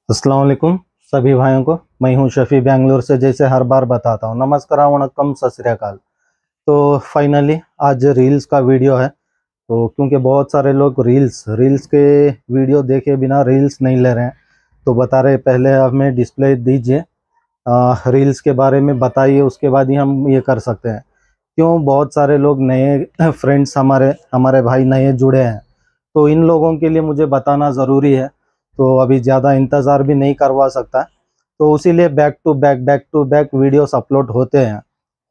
अस्सलाम वालेकुम सभी भाइयों को। मैं हूं शफी बेंगलोर से, जैसे हर बार बताता हूं। नमस्कार, वणक्कम, सत श्री अकाल। तो फाइनली आज रील्स का वीडियो है। तो क्योंकि बहुत सारे लोग रील्स के वीडियो देखे बिना रील्स नहीं ले रहे हैं, तो बता रहे पहले हमें डिस्प्ले दीजिए, रील्स के बारे में बताइए, उसके बाद ही हम ये कर सकते हैं। क्यों, बहुत सारे लोग नए फ्रेंड्स हमारे हमारे भाई नए जुड़े हैं, तो इन लोगों के लिए मुझे बताना ज़रूरी है। तो अभी ज़्यादा इंतज़ार भी नहीं करवा सकता, तो इसीलिए back to back videos upload होते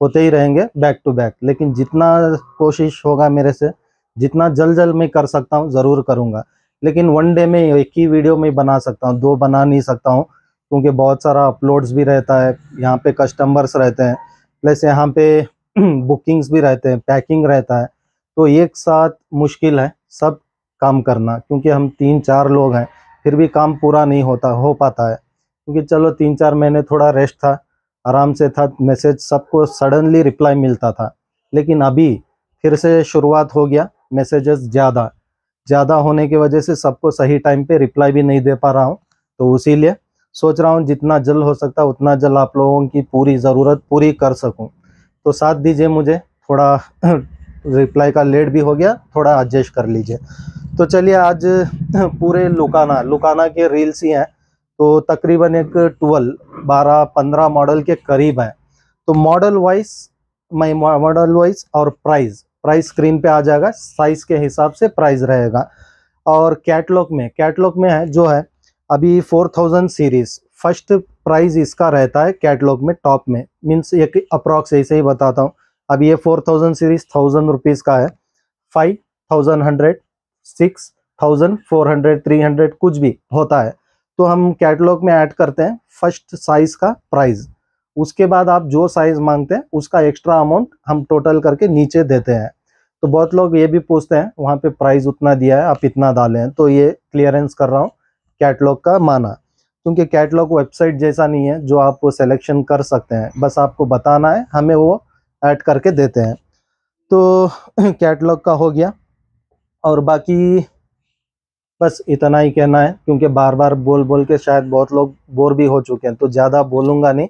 ही रहेंगे बैक टू बैक। लेकिन जितना कोशिश होगा मेरे से, जितना जल्द मैं कर सकता हूँ ज़रूर करूँगा। लेकिन वन डे में एक ही वीडियो में बना सकता हूँ, दो बना नहीं सकता हूँ, क्योंकि बहुत सारा अपलोड्स भी रहता है, यहाँ पे कस्टमर्स रहते हैं, प्लस यहाँ पे बुकिंग्स भी रहते हैं, पैकिंग रहता है। तो एक साथ मुश्किल है सब काम करना, क्योंकि हम 3-4 लोग हैं, फिर भी काम पूरा नहीं हो पाता है। क्योंकि चलो 3-4 महीने थोड़ा रेस्ट था, आराम से था, मैसेज सबको सडनली रिप्लाई मिलता था। लेकिन अभी फिर से शुरुआत हो गया, मैसेजेस ज़्यादा होने की वजह से सबको सही टाइम पे रिप्लाई भी नहीं दे पा रहा हूँ। तो इसीलिए सोच रहा हूँ जितना जल्द हो सकता है उतना जल्द आप लोगों की पूरी ज़रूरत पूरी कर सकूँ। तो साथ दीजिए मुझे, थोड़ा रिप्लाई का लेट भी हो गया, थोड़ा एडजस्ट कर लीजिए। तो चलिए, आज पूरे लुकाना के रील्स ही हैं। तो तकरीबन एक 12-15 मॉडल के करीब है। तो मॉडल वाइज और प्राइस स्क्रीन पे आ जाएगा, साइज के हिसाब से प्राइस रहेगा। और कैटलॉग में है जो है अभी 4000 सीरीज फर्स्ट प्राइस इसका रहता है कैटलॉग में, टॉप में, मीन्स एक अप्रॉक्स ऐसे ही बताता हूँ। अभी ये 4000 सीरीज 1000 रुपीज़ का है, 5100, 6400, 300 कुछ भी होता है। तो हम कैटलॉग में ऐड करते हैं फर्स्ट साइज का प्राइस, उसके बाद आप जो साइज मांगते हैं उसका एक्स्ट्रा अमाउंट हम टोटल करके नीचे देते हैं। तो बहुत लोग ये भी पूछते हैं वहाँ पे प्राइस उतना दिया है आप इतना डालें हैं, तो ये क्लियरेंस कर रहा हूँ कैटलॉग का माना। क्योंकि कैटलॉग वेबसाइट जैसा नहीं है जो आप सिलेक्शन कर सकते हैं, बस आपको बताना है, हमें वो ऐड करके देते हैं। तो कैटलॉग का हो गया। और बाकी बस इतना ही कहना है, क्योंकि बार बार बोल के शायद बहुत लोग बोर भी हो चुके हैं, तो ज़्यादा बोलूँगा नहीं।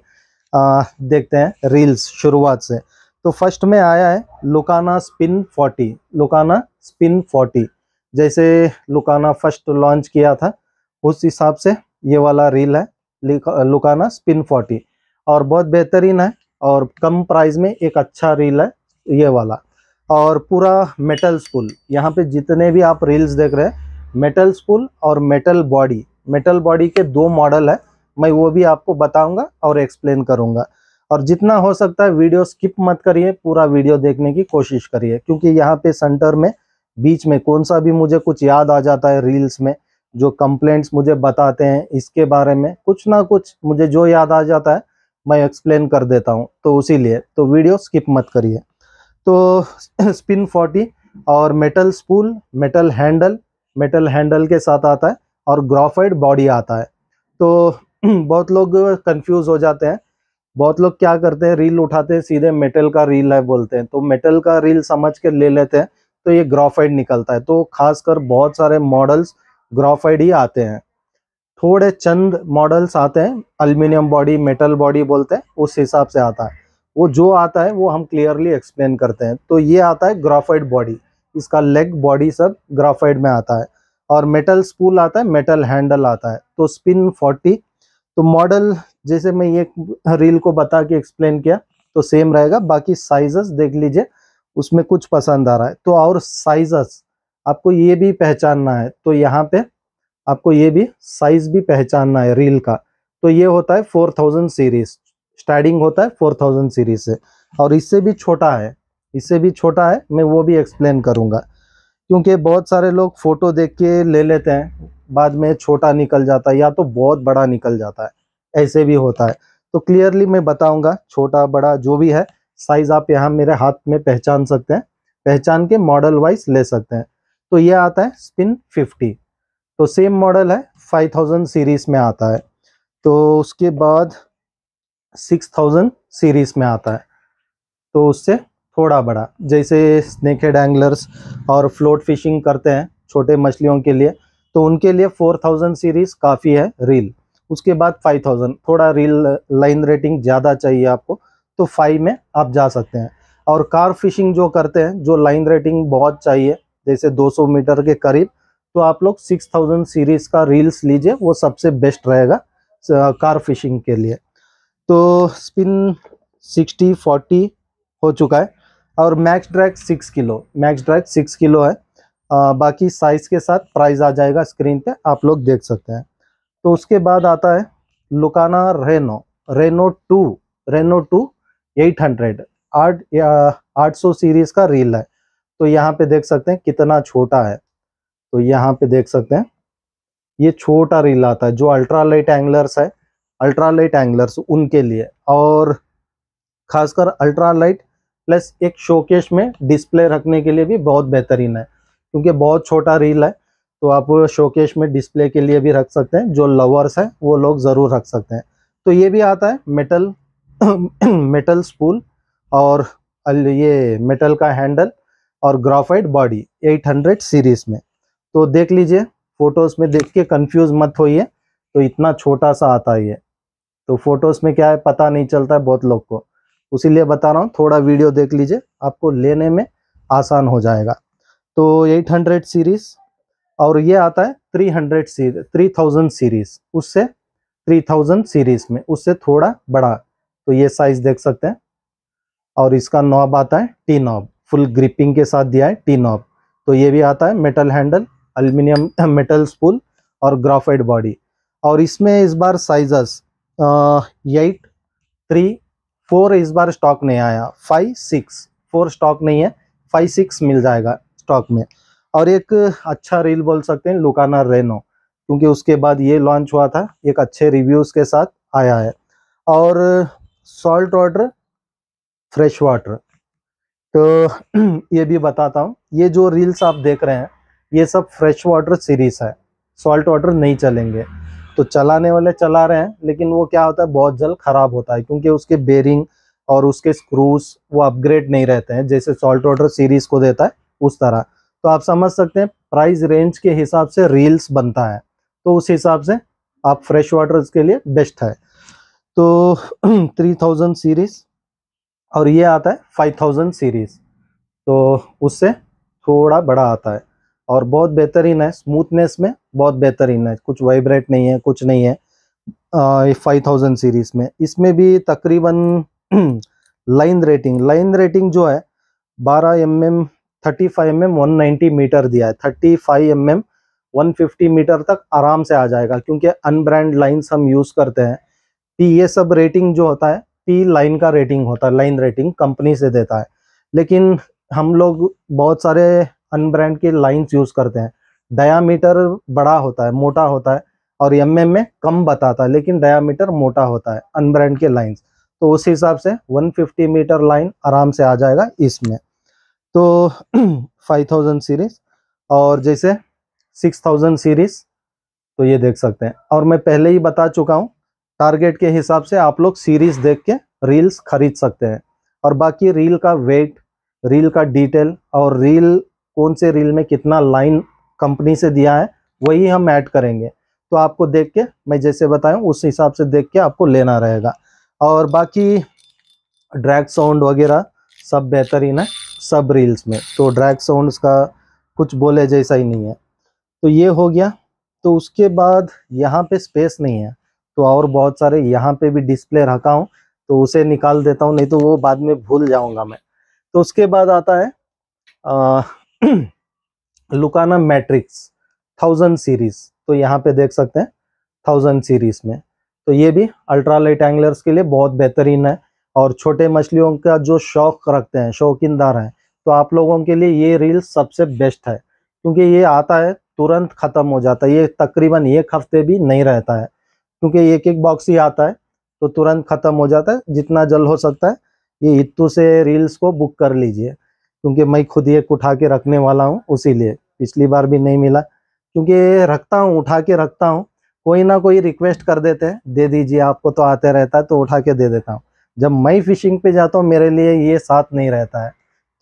देखते हैं रील्स शुरुआत से। तो फर्स्ट में आया है लुकाना स्पिन 40। जैसे लुकाना फर्स्ट लॉन्च किया था उस हिसाब से ये वाला रील है, लुकाना स्पिन 40, और बहुत बेहतरीन है और कम प्राइस में एक अच्छा रील है ये वाला। और पूरा मेटल स्पूल, यहाँ पे जितने भी आप रील्स देख रहे हैं, मेटल स्पूल और मेटल बॉडी के दो मॉडल है। मैं वो भी आपको बताऊंगा और एक्सप्लेन करूंगा। और जितना हो सकता है वीडियो स्किप मत करिए, पूरा वीडियो देखने की कोशिश करिए, क्योंकि यहाँ पे सेंटर में बीच में कौन सा भी मुझे कुछ याद आ जाता है रील्स में, जो कंप्लेंट्स मुझे बताते हैं इसके बारे में, कुछ ना कुछ मुझे जो याद आ जाता है मैं एक्सप्लेन कर देता हूँ। तो इसीलिए तो वीडियो स्किप मत करिए। तो स्पिन 40 और मेटल स्पूल, मेटल हैंडल के साथ आता है, और ग्राफाइट बॉडी आता है। तो बहुत लोग कंफ्यूज हो जाते हैं, बहुत लोग क्या करते हैं, रील उठाते हैं सीधे मेटल का रील है बोलते हैं, तो मेटल का रील समझ के ले लेते हैं, तो ये ग्राफाइट निकलता है। तो खासकर बहुत सारे मॉडल्स ग्राफाइट ही आते हैं, थोड़े चंद मॉडल्स आते हैं एल्यूमिनियम बॉडी, मेटल बॉडी बोलते हैं, उस हिसाब से आता है। वो जो आता है वो हम क्लियरली एक्सप्लेन करते हैं। तो ये आता है ग्राफाइट बॉडी, इसका लेग बॉडी सब ग्राफाइट में आता है। और मेटल स्पूल आता है, मेटल हैंडल आता है। तो स्पिन 40 तो मॉडल जैसे मैं ये रील को बता के एक्सप्लेन किया तो सेम रहेगा। बाकी साइजेस देख लीजिए, उसमें कुछ पसंद आ रहा है तो, और साइजेस आपको ये भी पहचानना है, तो यहाँ पे आपको ये भी साइज भी पहचानना है रील का। तो ये होता है 4000 सीरीज, स्टार्टिंग होता है 4000 सीरीज से, और इससे भी छोटा है, मैं वो भी एक्सप्लेन करूंगा। क्योंकि बहुत सारे लोग फोटो देख के ले लेते हैं, बाद में छोटा निकल जाता है या तो बहुत बड़ा निकल जाता है, ऐसे भी होता है। तो क्लियरली मैं बताऊंगा, छोटा बड़ा जो भी है साइज आप यहाँ मेरे हाथ में पहचान सकते हैं, पहचान के मॉडल वाइज ले सकते हैं। तो ये आता है स्पिन 50, तो सेम मॉडल है, 5000 सीरीज में आता है। तो उसके बाद 6000 सीरीज में आता है, तो उससे थोड़ा बड़ा, जैसे स्नेक हेड एंगलर्स और फ्लोट फिशिंग करते हैं छोटे मछलियों के लिए, तो उनके लिए 4000 सीरीज काफ़ी है रील। उसके बाद 5000, थोड़ा रील लाइन रेटिंग ज़्यादा चाहिए आपको तो 5 में आप जा सकते हैं। और कार फिशिंग जो करते हैं, जो लाइन रेटिंग बहुत चाहिए जैसे 200 मीटर के करीब, तो आप लोग 6000 सीरीज का रील्स लीजिए, वो सबसे बेस्ट रहेगा कार फिशिंग के लिए। तो स्पिन 60-40 हो चुका है और max drag 6 kilo, max drag 6 kilo है। बाकी साइज के साथ प्राइस आ जाएगा स्क्रीन पे, आप लोग देख सकते हैं। तो उसके बाद आता है लुकाना रेनो टू 800, 800 सीरीज का रील है। तो यहाँ पे देख सकते हैं कितना छोटा है। तो यहाँ पे देख सकते हैं ये छोटा रील आता है, जो अल्ट्रा लाइट एंगलर्स है, अल्ट्रा लाइट एंगलर्स उनके लिए, और खासकर अल्ट्रा लाइट प्लस एक शोकेस में डिस्प्ले रखने के लिए भी बहुत बेहतरीन है, क्योंकि बहुत छोटा रील है। तो आप शोकेस में डिस्प्ले के लिए भी रख सकते हैं, जो लवर्स हैं वो लोग ज़रूर रख सकते हैं। तो ये भी आता है मेटल मेटल स्पूल, और ये मेटल का हैंडल और ग्राफाइट बॉडी 800 सीरीज में। तो देख लीजिए, फोटोज़ में देख के कंफ्यूज मत होइए, तो इतना छोटा सा आता है ये। तो फोटोज़ में क्या है पता नहीं चलता है बहुत लोग को, उसीलिए बता रहा हूँ, थोड़ा वीडियो देख लीजिए, आपको लेने में आसान हो जाएगा। तो 800 सीरीज, और ये आता है 3000 सीरीज, उससे 3000 सीरीज में उससे थोड़ा बड़ा। तो ये साइज देख सकते हैं, और इसका नॉब आता है टी नॉब, फुल ग्रिपिंग के साथ दिया है टी नॉब। तो ये भी आता है metal handle, aluminium metal spool और ग्राफाइट बॉडी। और इसमें इस बार साइजेस 8, 3, 4 इस बार स्टॉक नहीं आया, 5, 6, 4 स्टॉक नहीं है, 5, 6 मिल जाएगा स्टॉक में। और एक अच्छा रील बोल सकते हैं लुकाना रेनो, क्योंकि उसके बाद ये लॉन्च हुआ था, एक अच्छे रिव्यूज़ के साथ आया है। और सॉल्ट वाटर, फ्रेश वाटर, तो ये भी बताता हूँ, ये जो रील्स आप देख रहे हैं ये सब फ्रेश वाटर सीरीज है, सॉल्ट वाटर नहीं चलेंगे। तो चलाने वाले चला रहे हैं, लेकिन वो क्या होता है बहुत जल्द ख़राब होता है, क्योंकि उसके बेरिंग और उसके स्क्रूज वो अपग्रेड नहीं रहते हैं जैसे सॉल्ट वाटर सीरीज को देता है उस तरह। तो आप समझ सकते हैं प्राइस रेंज के हिसाब से रील्स बनता है, तो उस हिसाब से आप फ्रेश वाटर के लिए बेस्ट है। तो 3000 सीरीज, और ये आता है 5000 सीरीज, तो उससे थोड़ा बड़ा आता है, और बहुत बेहतरीन है, स्मूथनेस में बहुत बेहतरीन है, कुछ वाइब्रेट नहीं है, कुछ नहीं है। 5000 सीरीज में इसमें भी तकरीबन लाइन रेटिंग जो है 12 mm, 35 mm, 190 मीटर दिया है। 35 mm 150 मीटर तक आराम से आ जाएगा, क्योंकि अनब्रांड लाइन्स हम यूज़ करते हैं। ये सब रेटिंग जो होता है लाइन का रेटिंग होता है, लाइन रेटिंग कंपनी से देता है, लेकिन हम लोग बहुत सारे अनब्रांड के लाइन्स यूज़ करते हैं। डायामीटर बड़ा होता है, मोटा होता है, और एमएम में कम बताता है, लेकिन डायामीटर मोटा होता है अनब्रांड के लाइन्स। तो उस हिसाब से 150 मीटर लाइन आराम से आ जाएगा इसमें। तो 5000 सीरीज, और जैसे 6000 सीरीज, तो ये देख सकते हैं। और मैं पहले ही बता चुका हूँ, टारगेट के हिसाब से आप लोग सीरीज देख के रील्स खरीद सकते हैं। और बाकी रील का वेट, रील का डिटेल, और रील कौन से रील में कितना लाइन कंपनी से दिया है वही हम ऐड करेंगे। तो आपको देख के, मैं जैसे बताया उस हिसाब से देख के आपको लेना रहेगा। और बाकी ड्रैग साउंड वगैरह सब बेहतरीन है सब रील्स में, तो ड्रैग साउंड्स का कुछ बोले जैसा ही नहीं है। तो ये हो गया। तो उसके बाद यहाँ पे स्पेस नहीं है, तो और बहुत सारे यहाँ पे भी डिस्प्ले रखा हूँ, तो उसे निकाल देता हूँ, नहीं तो वो बाद में भूल जाऊंगा मैं। तो उसके बाद आता है लुकाना मैट्रिक्स 1000 सीरीज। तो यहाँ पे देख सकते हैं 1000 सीरीज में, तो ये भी अल्ट्रा लाइट एंगलर्स के लिए बहुत बेहतरीन है। और छोटे मछलियों का जो शौक रखते हैं, शौकीनदार हैं, तो आप लोगों के लिए ये रील सबसे बेस्ट है, क्योंकि ये आता है तुरंत ख़त्म हो जाता है, ये तकरीबन 1 हफ्ते भी नहीं रहता है, क्योंकि एक बॉक्स ही आता है, तो तुरंत ख़त्म हो जाता है। जितना जल्द हो सकता है ये इत्तू से रील्स को बुक कर लीजिए, क्योंकि मैं खुद एक उठा के रखने वाला हूँ, उसीलिए पिछली बार भी नहीं मिला, क्योंकि रखता हूँ, उठा के रखता हूँ, कोई ना कोई रिक्वेस्ट कर देते हैं दे दीजिए, आपको तो आते रहता है, तो उठा के दे देता हूँ। जब मैं फिशिंग पे जाता हूँ मेरे लिए ये साथ नहीं रहता है,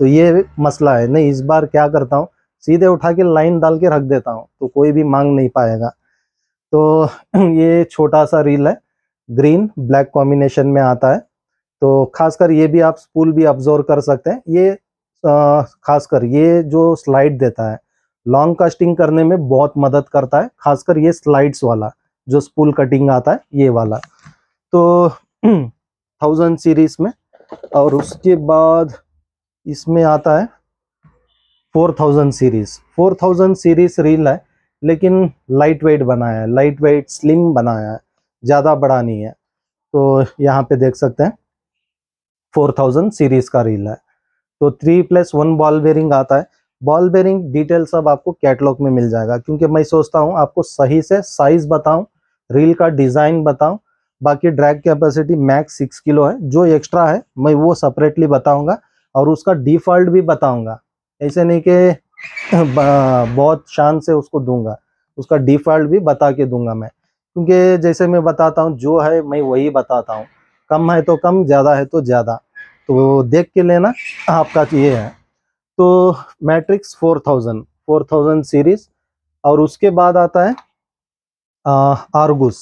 तो ये मसला है। नहीं, इस बार क्या करता हूँ, सीधे उठा के लाइन डाल के रख देता हूँ तो कोई भी मांग नहीं पाएगा। तो ये छोटा सा रील है, ग्रीन ब्लैक कॉम्बिनेशन में आता है। तो खासकर ये भी आप स्पूल भी ऑब्जर्व कर सकते हैं। ये खासकर ये जो स्लाइड देता है लॉन्ग कास्टिंग करने में बहुत मदद करता है, खासकर ये स्लाइड्स वाला जो स्पूल कटिंग आता है ये वाला। तो 1000 सीरीज में, और उसके बाद इसमें आता है 4000 सीरीज। 4000 सीरीज रील है लेकिन लाइट वेट बनाया है, लाइट वेट स्लिम बनाया है, ज़्यादा बड़ा नहीं है। तो यहाँ पे देख सकते हैं 4000 सीरीज का रील है। तो 3+1 बॉल बेरिंग आता है। बॉल बेरिंग डिटेल सब आपको कैटलॉग में मिल जाएगा, क्योंकि मैं सोचता हूँ आपको सही से साइज बताऊं, रील का डिज़ाइन बताऊं। बाकी ड्रैग कैपेसिटी मैक्स 6 किलो है, जो एक्स्ट्रा है मैं वो सेपरेटली बताऊंगा और उसका डिफ़ॉल्ट भी बताऊंगा। ऐसे नहीं कि बहुत शान से उसको दूंगा, उसका डिफ़ॉल्ट भी बता के दूंगा मैं, क्योंकि जैसे मैं बताता हूँ जो है मैं वही बताता हूँ। कम है तो कम, ज़्यादा है तो ज़्यादा, तो देख के लेना आपका ये है। तो मैट्रिक्स 4000 सीरीज। और उसके बाद आता है आर्गुस।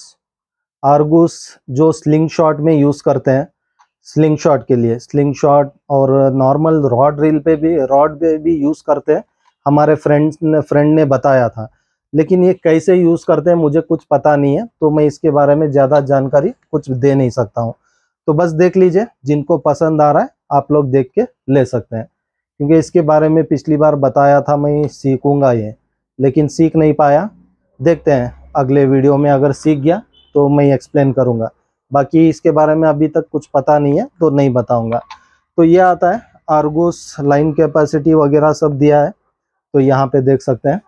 आर्गुस जो स्लिंग शॉट में यूज़ करते हैं, स्लिंग शॉट के लिए, स्लिंग शॉट और नॉर्मल रॉड रील पे भी, रॉड पे भी यूज़ करते हैं। हमारे फ्रेंड ने बताया था, लेकिन ये कैसे यूज़ करते हैं मुझे कुछ पता नहीं है, तो मैं इसके बारे में ज़्यादा जानकारी कुछ दे नहीं सकता हूँ। तो बस देख लीजिए, जिनको पसंद आ रहा है आप लोग देख के ले सकते हैं, क्योंकि इसके बारे में पिछली बार बताया था मैं सीखूंगा ये, लेकिन सीख नहीं पाया। देखते हैं अगले वीडियो में, अगर सीख गया तो मैं एक्सप्लेन करूंगा। बाकी इसके बारे में अभी तक कुछ पता नहीं है तो नहीं बताऊंगा। तो ये आता है आर्गुस, लाइन कैपेसिटी वगैरह सब दिया है, तो यहाँ पे देख सकते हैं।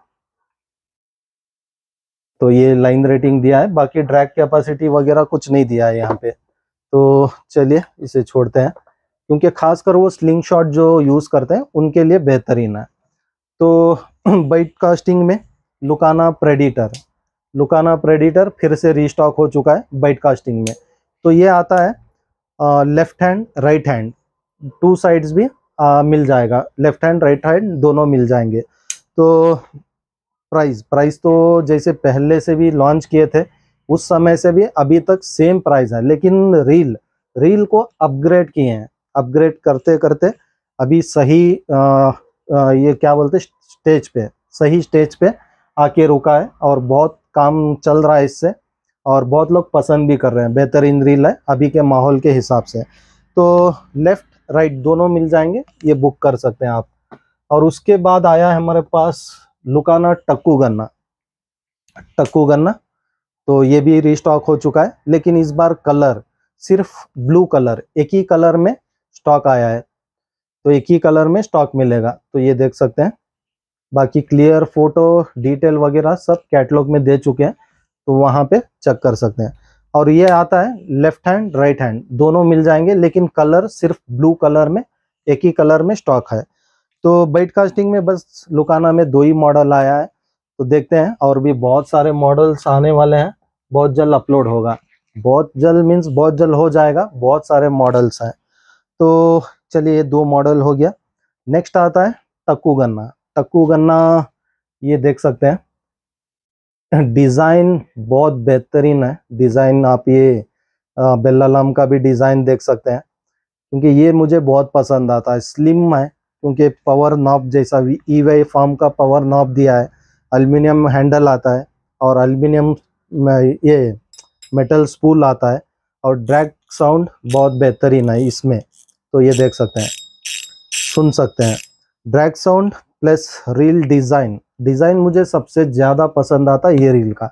तो ये लाइन रेटिंग दिया है, बाकी ड्रैग कैपेसिटी वगैरह कुछ नहीं दिया है यहाँ पे। तो चलिए इसे छोड़ते हैं, क्योंकि खासकर वो स्लिंग शॉट जो यूज़ करते हैं उनके लिए बेहतरीन है। तो बाइट कास्टिंग में लुकाना प्रेडिटर, लुकाना प्रेडिटर फिर से रीस्टॉक हो चुका है बाइट कास्टिंग में। तो ये आता है left hand right hand, two sides भी मिल जाएगा, लेफ्ट हैंड राइट हैंड दोनों मिल जाएंगे। तो प्राइस तो जैसे पहले से भी लॉन्च किए थे उस समय से भी अभी तक सेम प्राइस है, लेकिन रील को अपग्रेड किए हैं। अपग्रेड करते करते अभी सही ये क्या बोलते स्टेज पे, सही स्टेज पे आके रुका है, और बहुत काम चल रहा है इससे, और बहुत लोग पसंद भी कर रहे हैं। बेहतरीन रील है अभी के माहौल के हिसाब से। तो लेफ्ट राइट दोनों मिल जाएंगे, ये बुक कर सकते हैं आप। और उसके बाद आया है हमारे पास लुकाना टक्कू गन्ना। टक्कू गन्ना तो ये भी रीस्टॉक हो चुका है, लेकिन इस बार कलर सिर्फ ब्लू कलर, एक ही कलर में स्टॉक आया है, तो एक ही कलर में स्टॉक मिलेगा। तो ये देख सकते हैं, बाकी क्लियर फोटो डिटेल वगैरह सब कैटलॉग में दे चुके हैं, तो वहाँ पे चेक कर सकते हैं। और ये आता है लेफ्ट हैंड राइट हैंड दोनों मिल जाएंगे, लेकिन कलर सिर्फ ब्लू कलर में, एक ही कलर में स्टॉक है। तो बाइट कास्टिंग में बस लुकाना में 2 ही मॉडल आया है, तो देखते हैं, और भी बहुत सारे मॉडल्स आने वाले हैं, बहुत जल्द अपलोड होगा। बहुत जल्द मीन्स बहुत जल्द हो जाएगा, बहुत सारे मॉडल्स हैं। तो चलिए 2 मॉडल हो गया। नेक्स्ट आता है टक्कू गन्ना। टक्कू गन्ना ये देख सकते हैं, डिज़ाइन बहुत बेहतरीन है। डिज़ाइन आप ये बेल्लालम का भी डिज़ाइन देख सकते हैं, क्योंकि ये मुझे बहुत पसंद आता है। स्लिम है, क्योंकि पावर नॉब जैसा ईवे फार्म का पावर नॉब दिया है, एल्युमिनियम हैंडल आता है, और एल्युमिनियम ये मेटल स्पूल आता है, और ड्रैग साउंड बहुत बेहतरीन है इसमें। तो ये देख सकते हैं, सुन सकते हैं drag sound plus reel design मुझे सबसे ज़्यादा पसंद आता है ये रील का।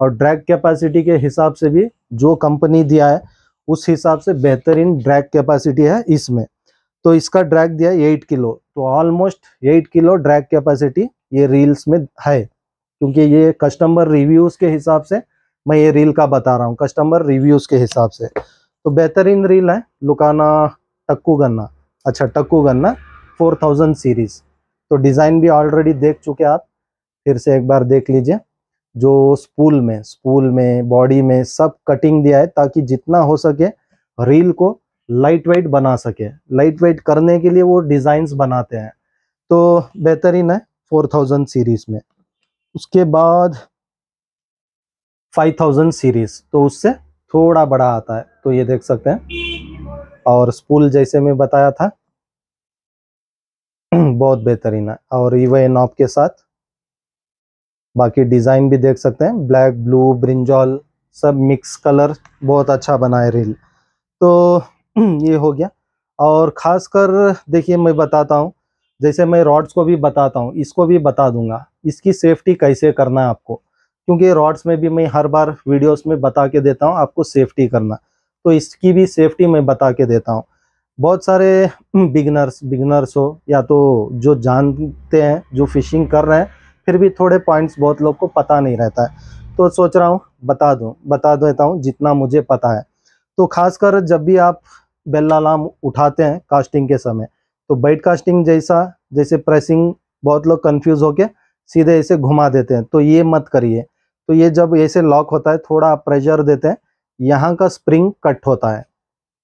और ड्रैग कैपेसिटी के हिसाब से भी जो कंपनी दिया है उस हिसाब से बेहतरीन ड्रैग कैपेसिटी है इसमें। तो इसका ड्रैग दिया है 8 किलो, तो ऑलमोस्ट 8 किलो ड्रैग कैपेसिटी ये रील्स में है, क्योंकि ये कस्टमर रिव्यूज़ के हिसाब से मैं ये रील का बता रहा हूँ, कस्टमर रिव्यूज़ के हिसाब से। तो बेहतरीन रील है लुकाना टक्कू गन्ना। अच्छा, टक्कू गन्ना 4000 सीरीज़। तो डिज़ाइन भी ऑलरेडी देख चुके आप, फिर से एक बार देख लीजिए। जो स्पूल में बॉडी में सब कटिंग दिया है, ताकि जितना हो सके रील को लाइट वेट बना सके। लाइट वेट करने के लिए वो डिज़ाइंस बनाते हैं, तो बेहतरीन है। 4000 सीरीज में। उसके बाद 5000 सीरीज, तो उससे थोड़ा बड़ा आता है, तो ये देख सकते हैं। और स्पूल जैसे मैं बताया था बहुत बेहतरीन है, और ईवे नॉब के साथ। बाकी डिज़ाइन भी देख सकते हैं, ब्लैक, ब्लू, ब्रिंजॉल, सब मिक्स कलर, बहुत अच्छा बना है रील। तो ये हो गया। और ख़ासकर देखिए मैं बताता हूँ, जैसे मैं रॉड्स को भी बताता हूँ, इसको भी बता दूंगा इसकी सेफ्टी कैसे करना है आपको, क्योंकि रॉड्स में भी मैं हर बार वीडियोस में बता के देता हूँ आपको सेफ्टी करना, तो इसकी भी सेफ्टी मैं बता के देता हूँ। बहुत सारे बिगनर्स हो या तो जो जानते हैं, जो फिशिंग कर रहे हैं, फिर भी थोड़े पॉइंट्स बहुत लोग को पता नहीं रहता है, तो सोच रहा हूँ बता देता हूँ जितना मुझे पता है। तो खासकर जब भी आप बेल अलार्म उठाते हैं कास्टिंग के समय, तो बाइट कास्टिंग जैसे प्रेसिंग, बहुत लोग कंफ्यूज होके सीधे ऐसे घुमा देते हैं, तो ये मत करिए। तो ये जब ऐसे लॉक होता है, थोड़ा प्रेशर देते हैं, यहाँ का स्प्रिंग कट होता है,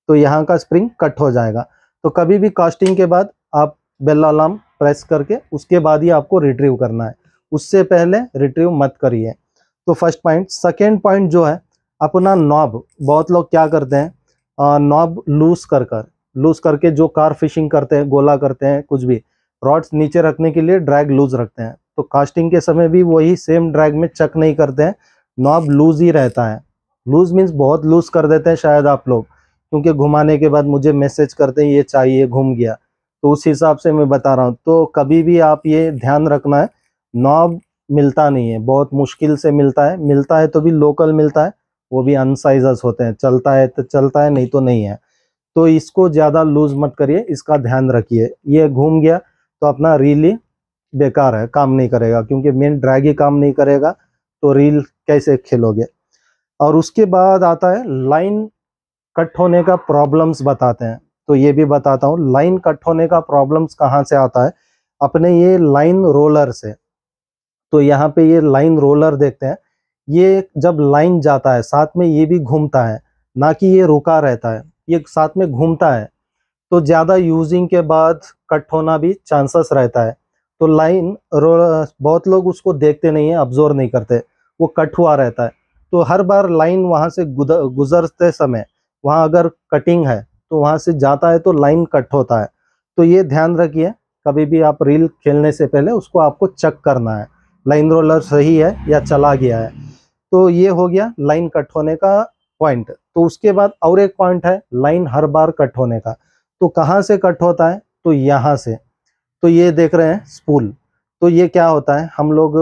तो यहाँ का स्प्रिंग कट हो जाएगा। तो कभी भी कास्टिंग के बाद आप बेल अलार्म प्रेस करके उसके बाद ही आपको रिट्रीव करना है, उससे पहले रिट्रीव मत करिए। तो फर्स्ट पॉइंट। सेकेंड पॉइंट जो है अपना नॉब, बहुत लोग क्या करते हैं, नॉब लूज करके जो कार फिशिंग करते हैं, गोला करते हैं, कुछ भी रॉड्स नीचे रखने के लिए ड्रैग लूज रखते हैं, तो कास्टिंग के समय भी वही सेम ड्रैग में चक नहीं करते हैं, नॉब लूज ही रहता है। लूज मीन्स बहुत लूज कर देते हैं शायद आप लोग, क्योंकि घुमाने के बाद मुझे मैसेज करते हैं ये चाहिए, घूम गया, तो उस हिसाब से मैं बता रहा हूँ। तो कभी भी आप ये ध्यान रखना है, नॉब मिलता नहीं है, बहुत मुश्किल से मिलता है तो भी लोकल मिलता है, वो भी अनसाइजस होते हैं, चलता है तो चलता है, नहीं तो नहीं है। तो इसको ज़्यादा लूज मत करिए, इसका ध्यान रखिए। ये घूम गया तो अपना रील ही बेकार है, काम नहीं करेगा, क्योंकि मेन ड्रैग ही काम नहीं करेगा, तो रील कैसे खेलोगे। और उसके बाद आता है लाइन कट होने का प्रॉब्लम्स बताते हैं, तो ये भी बताता हूँ। लाइन कट होने का प्रॉब्लम्स कहाँ से आता है, अपने ये लाइन रोलर से। तो यहाँ पे ये लाइन रोलर देखते हैं, ये जब लाइन जाता है साथ में ये भी घूमता है, ना कि ये रुका रहता है, ये साथ में घूमता है, तो ज़्यादा यूजिंग के बाद कट होना भी चांसेस रहता है। तो लाइन रोलर बहुत लोग उसको देखते नहीं है, ऑब्जर्व नहीं करते, वो कट हुआ रहता है, तो हर बार लाइन वहाँ से गुजरते समय वहाँ अगर कटिंग है तो वहाँ से जाता है तो लाइन कट होता है। तो ये ध्यान रखिए, कभी भी आप रील खेलने से पहले उसको आपको चेक करना है, लाइन रोलर सही है या चला गया है। तो ये हो गया लाइन कट होने का पॉइंट। तो उसके बाद और एक पॉइंट है लाइन हर बार कट होने का। तो कहाँ से कट होता है, तो यहाँ से। तो ये देख रहे हैं स्पूल, तो ये क्या होता है, हम लोग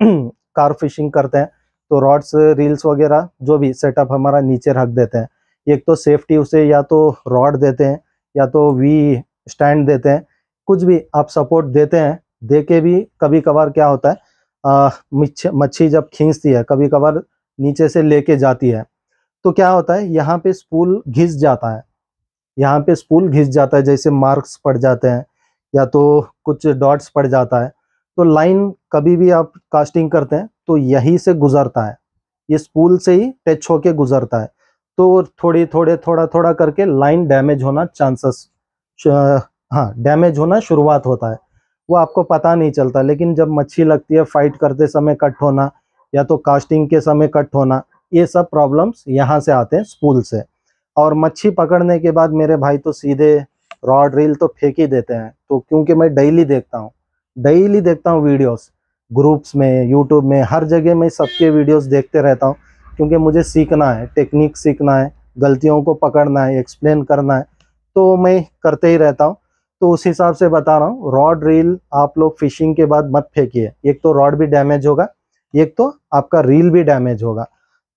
कार फिशिंग करते हैं तो रॉड्स, रील्स वगैरह जो भी सेटअप हमारा नीचे रख देते हैं। एक तो सेफ्टी उसे या तो रॉड देते हैं या तो वी स्टैंड देते हैं, कुछ भी आप सपोर्ट देते हैं। दे के भी कभी कभार क्या होता है, मच्छी जब खींचती है कभी कभार नीचे से लेके जाती है, तो क्या होता है यहाँ पे स्पूल घिस जाता है, यहाँ पे स्पूल घिस जाता है, जैसे मार्क्स पड़ जाते हैं या तो कुछ डॉट्स पड़ जाता है। तो लाइन कभी भी आप कास्टिंग करते हैं तो यहीं से गुजरता है, ये स्पूल से ही टच होके गुजरता है, तो थोड़ा थोड़ा करके लाइन डैमेज होना चांसेस, हाँ डैमेज होना शुरुआत होता है, वो आपको पता नहीं चलता। लेकिन जब मच्छी लगती है, फाइट करते समय कट होना या तो कास्टिंग के समय कट होना, ये सब प्रॉब्लम्स यहाँ से आते हैं स्पूल से। और मच्छी पकड़ने के बाद मेरे भाई तो सीधे रॉड रील तो फेंक ही देते हैं। तो क्योंकि मैं डेली देखता हूँ वीडियोस, ग्रुप्स में, यूट्यूब में, हर जगह मैं सबके वीडियोस देखते रहता हूँ, क्योंकि मुझे सीखना है, टेक्निक सीखना है, गलतियों को पकड़ना है, एक्सप्लेन करना है, तो मैं करते ही रहता हूँ। तो उस हिसाब से बता रहा हूँ, रॉड रील आप लोग फिशिंग के बाद मत फेंकिए, एक तो रॉड भी डैमेज होगा, एक तो आपका रील भी डैमेज होगा।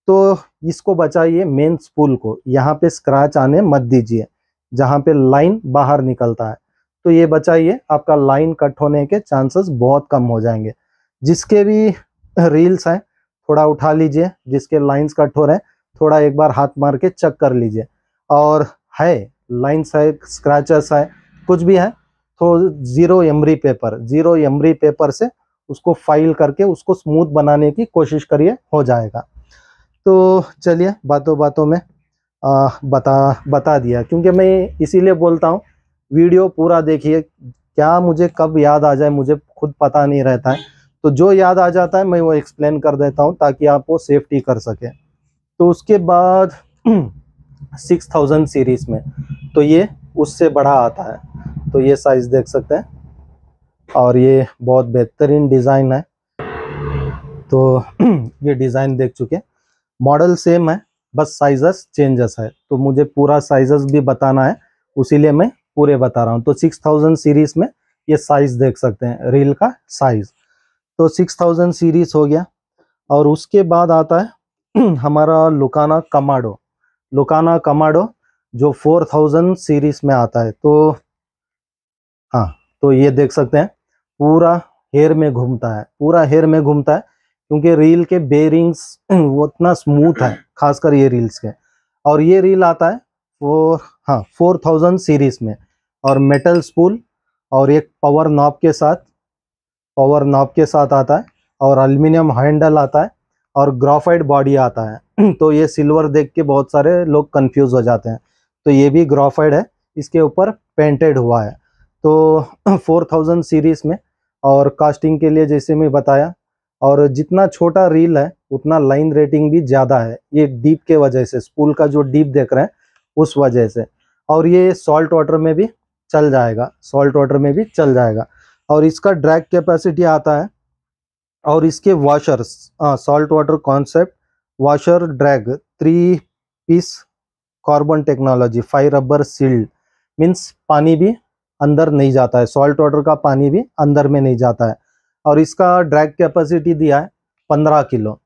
तो इसको बचाइए, मेन स्पूल को यहाँ पे स्क्रैच आने मत दीजिए, जहाँ पे लाइन बाहर निकलता है, तो ये बचाइए, आपका लाइन कट होने के चांसेस बहुत कम हो जाएंगे। जिसके भी रील्स हैं थोड़ा उठा लीजिए, जिसके लाइंस कट हो रहे हैं थोड़ा एक बार हाथ मार के चेक कर लीजिए, और है लाइंस है, स्क्रैचेस है, कुछ भी है, तो जीरो एमरी पेपर से उसको फाइल करके उसको स्मूथ बनाने की कोशिश करिए, हो जाएगा। तो चलिए बातों बातों में बता दिया, क्योंकि मैं इसीलिए बोलता हूँ वीडियो पूरा देखिए, क्या मुझे कब याद आ जाए मुझे खुद पता नहीं रहता है, तो जो याद आ जाता है मैं वो एक्सप्लेन कर देता हूँ ताकि आप वो सेफ्टी कर सके। तो उसके बाद 6000 सीरीज में तो ये उससे बड़ा आता है, तो ये साइज देख सकते हैं, और ये बहुत बेहतरीन डिज़ाइन है। तो ये डिज़ाइन देख चुके, मॉडल सेम है, बस साइजेस चेंजेस है, तो मुझे पूरा साइजेस भी बताना है, उसीलिए मैं पूरे बता रहा हूँ। तो 6000 सीरीज में ये साइज देख सकते हैं, रील का साइज। तो 6000 सीरीज हो गया, और उसके बाद आता है हमारा लुकाना कमाडो। लुकाना कमाडो जो 4000 सीरीज में आता है। तो हाँ, तो ये देख सकते हैं पूरा हेयर में घूमता है, पूरा हेयर में घूमता है, क्योंकि रील के बेरिंग्स वो उतना स्मूथ है, खासकर ये रील्स के। और ये रील आता है वो 4000 सीरीज में, और मेटल स्पूल और एक पावर नॉब के साथ आता है, और एल्युमिनियम हैंडल आता है, और ग्राफाइट बॉडी आता है। तो ये सिल्वर देख के बहुत सारे लोग कंफ्यूज हो जाते हैं, तो ये भी ग्राफाइट है, इसके ऊपर पेंटेड हुआ है। तो 4000 सीरीज में, और कास्टिंग के लिए जैसे मैं बताया, और जितना छोटा रील है उतना लाइन रेटिंग भी ज़्यादा है, ये डीप के वजह से, स्पूल का जो डीप देख रहे हैं उस वजह से। और ये सॉल्ट वाटर में भी चल जाएगा, सॉल्ट वाटर में भी चल जाएगा। और इसका ड्रैग कैपेसिटी आता है, और इसके washers, salt water concept washer drag 3 piece carbon technology 5 rubber sealed, means पानी भी अंदर नहीं जाता है, सॉल्ट वाटर का पानी भी अंदर में नहीं जाता है। और इसका ड्रैग कैपेसिटी दिया है 15 किलो।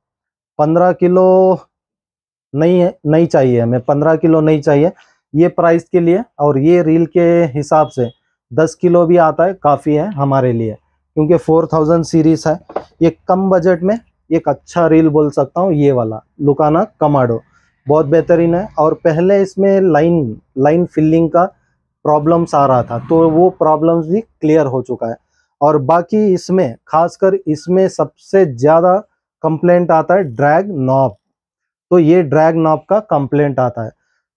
15 किलो नहीं है, नहीं चाहिए हमें, 15 किलो नहीं चाहिए ये प्राइस के लिए। और ये रील के हिसाब से 10 किलो भी आता है, काफ़ी है हमारे लिए, क्योंकि 4000 सीरीज है। ये कम बजट में एक अच्छा रील बोल सकता हूँ, ये वाला लुकाना कमाडो बहुत बेहतरीन है। और पहले इसमें लाइन फिलिंग का प्रॉब्लम्स आ रहा था, तो वो प्रॉब्लम्स भी क्लियर हो चुका है। और बाकी इसमें खासकर इसमें सबसे ज़्यादा कंप्लेंट आता है ड्रैग नॉब, तो ये ड्रैग नॉब का कंप्लेंट आता है।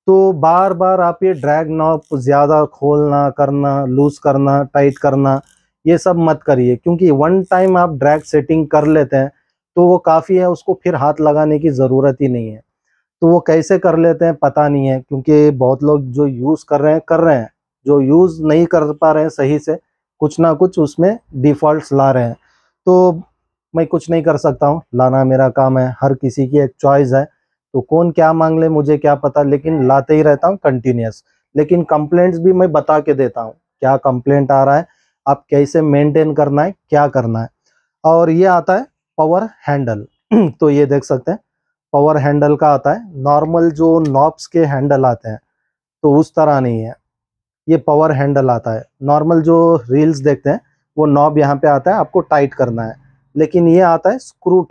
तो बार बार आप ये ड्रैग नॉब ज़्यादा खोलना करना, लूज करना, टाइट करना, ये सब मत करिए, क्योंकि वन टाइम आप ड्रैग सेटिंग कर लेते हैं तो वो काफ़ी है, उसको फिर हाथ लगाने की ज़रूरत ही नहीं है। तो वो कैसे कर लेते हैं पता नहीं है, क्योंकि बहुत लोग जो यूज़ कर रहे हैं, जो यूज़ नहीं कर पा रहे हैं सही से, कुछ ना कुछ उसमें डिफ़ॉल्ट्स ला रहे हैं। तो मैं कुछ नहीं कर सकता हूँ, लाना मेरा काम है, हर किसी की एक चॉइस है। तो कौन क्या मांग ले मुझे क्या पता, लेकिन लाते ही रहता हूँ कंटिन्यूस। लेकिन कंप्लेंट्स भी मैं बता के देता हूँ, क्या कंप्लेंट आ रहा है, आप कैसे मेंटेन करना है, क्या करना है। और ये आता है पावर हैंडल तो ये देख सकते हैं पावर हैंडल का आता है, नॉर्मल जो नॉब्स के हैंडल आते हैं तो उस तरह नहीं है, ये पावर हैंडल आता है। नॉर्मल जो रील्स देखते हैं वो नॉब यहाँ पे आता है, आपको टाइट करना है, लेकिन ये आता है स्क्रू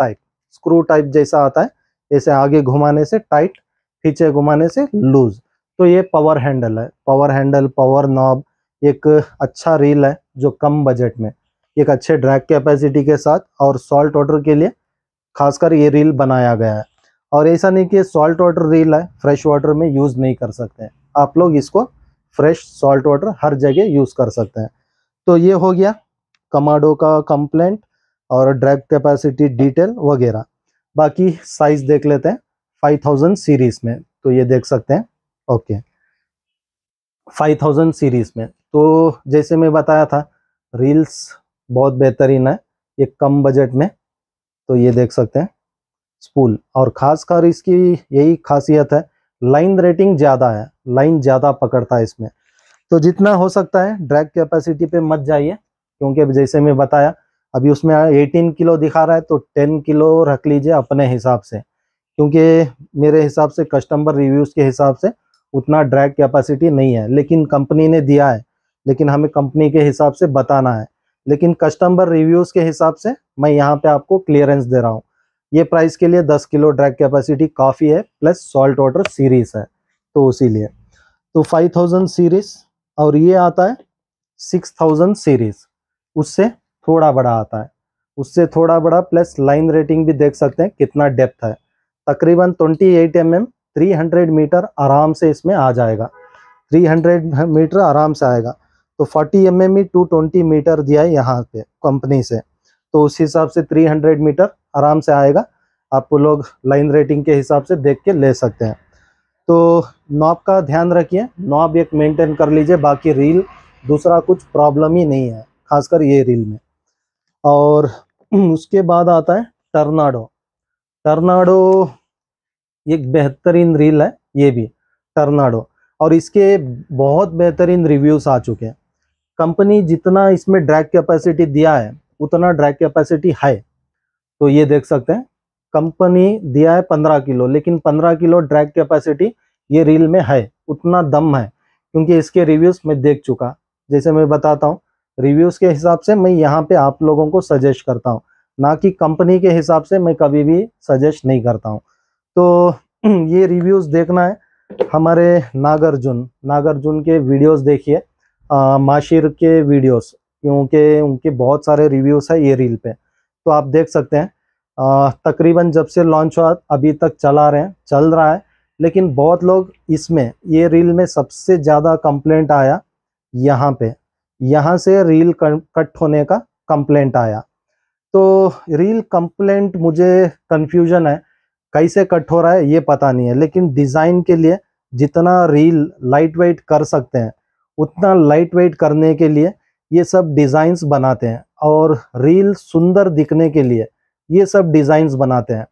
टाइप जैसा आता है, जैसे आगे घुमाने से टाइट, पीछे घुमाने से लूज। तो ये पावर हैंडल है, पावर हैंडल पावर नॉब एक अच्छा रील है जो कम बजट में एक अच्छे ड्रैग कैपेसिटी के साथ, और सॉल्ट वाटर के लिए खासकर ये रील बनाया गया है। और ऐसा नहीं कि सॉल्ट वाटर रील है, फ्रेश वाटर में यूज़ नहीं कर सकते हैं आप लोग, इसको फ्रेश सॉल्ट वाटर हर जगह यूज़ कर सकते हैं। तो ये हो गया कमाडो का कंप्लेंट और ड्रैग कैपेसिटी डिटेल वगैरह। बाकी साइज देख लेते हैं 5000 सीरीज में, तो ये देख सकते हैं। ओके, 5000 सीरीज में तो जैसे मैं बताया था रील्स बहुत बेहतरीन है ये कम बजट में। तो ये देख सकते हैं स्पूल, और खासकर इसकी यही खासियत है, लाइन रेटिंग ज़्यादा है, लाइन ज़्यादा पकड़ता है इसमें। तो जितना हो सकता है ड्रैग कैपेसिटी पे मत जाइए, क्योंकि जैसे मैं बताया अभी उसमें 18 किलो दिखा रहा है, तो 10 किलो रख लीजिए अपने हिसाब से, क्योंकि मेरे हिसाब से कस्टमर रिव्यूज़ के हिसाब से उतना ड्रैग कैपेसिटी नहीं है, लेकिन कंपनी ने दिया है, लेकिन हमें कंपनी के हिसाब से बताना है। लेकिन कस्टमर रिव्यूज़ के हिसाब से मैं यहाँ पे आपको क्लियरेंस दे रहा हूँ, ये प्राइस के लिए 10 किलो ड्रैग कैपेसिटी काफ़ी है, प्लस सॉल्ट वाटर सीरीज है, तो इसीलिए। तो 5000 सीरीज, और ये आता है 6000 सीरीज, उससे थोड़ा बड़ा आता है, उससे थोड़ा बड़ा, प्लस लाइन रेटिंग भी देख सकते हैं कितना डेप्थ है, तकरीबन 28 mm, 300 मीटर आराम से इसमें आ जाएगा, 300 मीटर आराम से आएगा। तो 40 mm ही 220 मीटर दिया है यहाँ पे कंपनी से, तो उस हिसाब से 300 मीटर आराम से आएगा। आप लोग लाइन रेटिंग के हिसाब से देख के ले सकते हैं। तो नॉब का ध्यान रखिए, नॉब एक मेंटेन कर लीजिए, बाकी रील दूसरा कुछ प्रॉब्लम ही नहीं है, खासकर ये रील में। और उसके बाद आता है टर्नाडो। टर्नाडो एक बेहतरीन रील है ये भी, टर्नाडो, और इसके बहुत बेहतरीन रिव्यूज आ चुके हैं। कंपनी जितना इसमें ड्रैग कैपेसिटी दिया है उतना ड्रैग कैपेसिटी है, तो ये देख सकते हैं कंपनी दिया है 15 किलो, लेकिन 15 किलो ड्रैग कैपेसिटी ये रील में है, उतना दम है, क्योंकि इसके रिव्यूज मैं देख चुका। जैसे मैं बताता हूँ, रिव्यूज के हिसाब से मैं यहाँ पे आप लोगों को सजेस्ट करता हूँ, ना कि कंपनी के हिसाब से मैं कभी भी सजेस्ट नहीं करता हूँ। तो ये रिव्यूज देखना है हमारे नागार्जुन के वीडियोस देखिए, माशिर के वीडियोस, क्योंकि उनके बहुत सारे रिव्यूज है ये रील पे, तो आप देख सकते हैं। तकरीबन जब से लॉन्च हुआ अभी तक चल रहा है, लेकिन बहुत लोग इसमें ये रील में सबसे ज़्यादा कंप्लेंट आया यहाँ से रील कट होने का कंप्लेंट आया। तो रील कंप्लेंट मुझे कंफ्यूजन है, कैसे कट हो रहा है ये पता नहीं है, लेकिन डिज़ाइन के लिए जितना रील लाइट वेट कर सकते हैं उतना लाइट वेट करने के लिए ये सब डिज़ाइंस बनाते हैं, और रील सुंदर दिखने के लिए ये सब डिज़ाइंस बनाते हैं।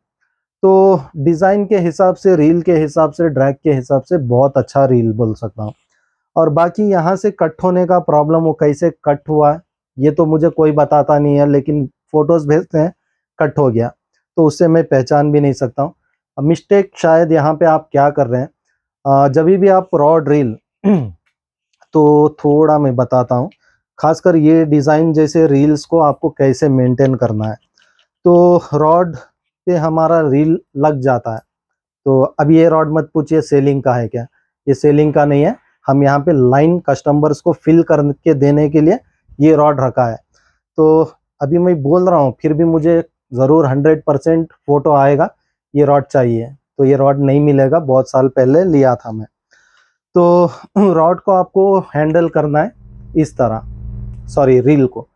तो डिज़ाइन के हिसाब से, रील के हिसाब से, ड्रैग के हिसाब से बहुत अच्छा रील बोल सकता हूँ। और बाकी यहाँ से कट होने का प्रॉब्लम, वो कैसे कट हुआ है ये तो मुझे कोई बताता नहीं है, लेकिन फ़ोटोज़ भेजते हैं कट हो गया, तो उससे मैं पहचान भी नहीं सकता हूँ। अब मिस्टेक शायद यहाँ पे आप क्या कर रहे हैं, जब भी आप रॉड रील तो थोड़ा मैं बताता हूँ, खासकर ये डिज़ाइन जैसे रील्स को आपको कैसे मेंटेन करना है। तो रॉड पे हमारा रील लग जाता है, तो अब ये रॉड मत पूछिए सेलिंग का है क्या, ये सेलिंग का नहीं है, हम यहाँ पे लाइन कस्टमर्स को फिल करके देने के लिए ये रॉड रखा है। तो अभी मैं बोल रहा हूँ, फिर भी मुझे ज़रूर 100% फ़ोटो आएगा ये रॉड चाहिए, तो ये रॉड नहीं मिलेगा, बहुत साल पहले लिया था मैं। तो रॉड को आपको हैंडल करना है इस तरह, सॉरी रील को।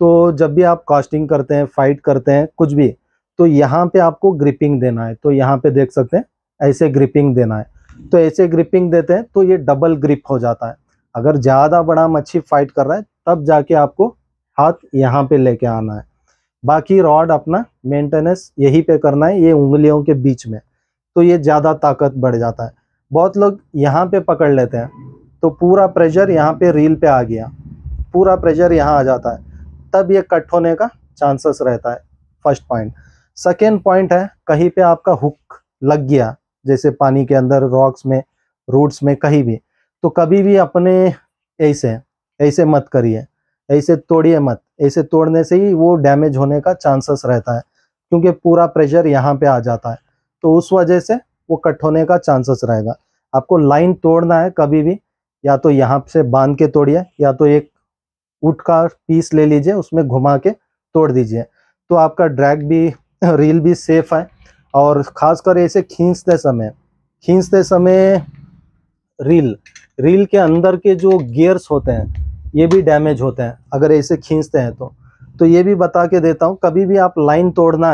तो जब भी आप कास्टिंग करते हैं, फाइट करते हैं, कुछ भी, तो यहाँ पे आपको ग्रिपिंग देना है। तो यहाँ पे देख सकते हैं ऐसे ग्रिपिंग देना है, तो ऐसे ग्रिपिंग देते हैं तो ये डबल ग्रिप हो जाता है। अगर ज़्यादा बड़ा मच्छी फाइट कर रहा है तब जाके आपको हाथ यहाँ पे लेके आना है, बाकी रॉड अपना मेंटेनेंस यहीं पे करना है, ये उंगलियों के बीच में, तो ये ज़्यादा ताकत बढ़ जाता है। बहुत लोग यहाँ पे पकड़ लेते हैं, तो पूरा प्रेशर यहाँ पे रील पे आ गया, पूरा प्रेशर यहाँ आ जाता है, तब ये कट होने का चांसेस रहता है। First point. सेकेंड पॉइंट है, कहीं पे आपका हुक लग गया, जैसे पानी के अंदर, रॉक्स में, रूट्स में, कहीं भी, तो कभी भी अपने ऐसे मत करिए, ऐसे तोड़िए मत, ऐसे तोड़ने से ही वो डैमेज होने का चांसेस रहता है, क्योंकि पूरा प्रेशर यहाँ पे आ जाता है, तो उस वजह से वो कट होने का चांसेस रहेगा। आपको लाइन तोड़ना है कभी भी, या तो यहाँ से बांध के तोड़िए, या तो एक वुड का पीस ले लीजिए, उसमें घुमा के तोड़ दीजिए, तो आपका ड्रैग भी, रील भी सेफ है। और ख़ासकर ऐसे खींचते समय रील के अंदर के जो गियर्स होते हैं ये भी डैमेज होते हैं अगर ऐसे खींचते हैं तो ये भी बता के देता हूँ, कभी भी आप लाइन तोड़ना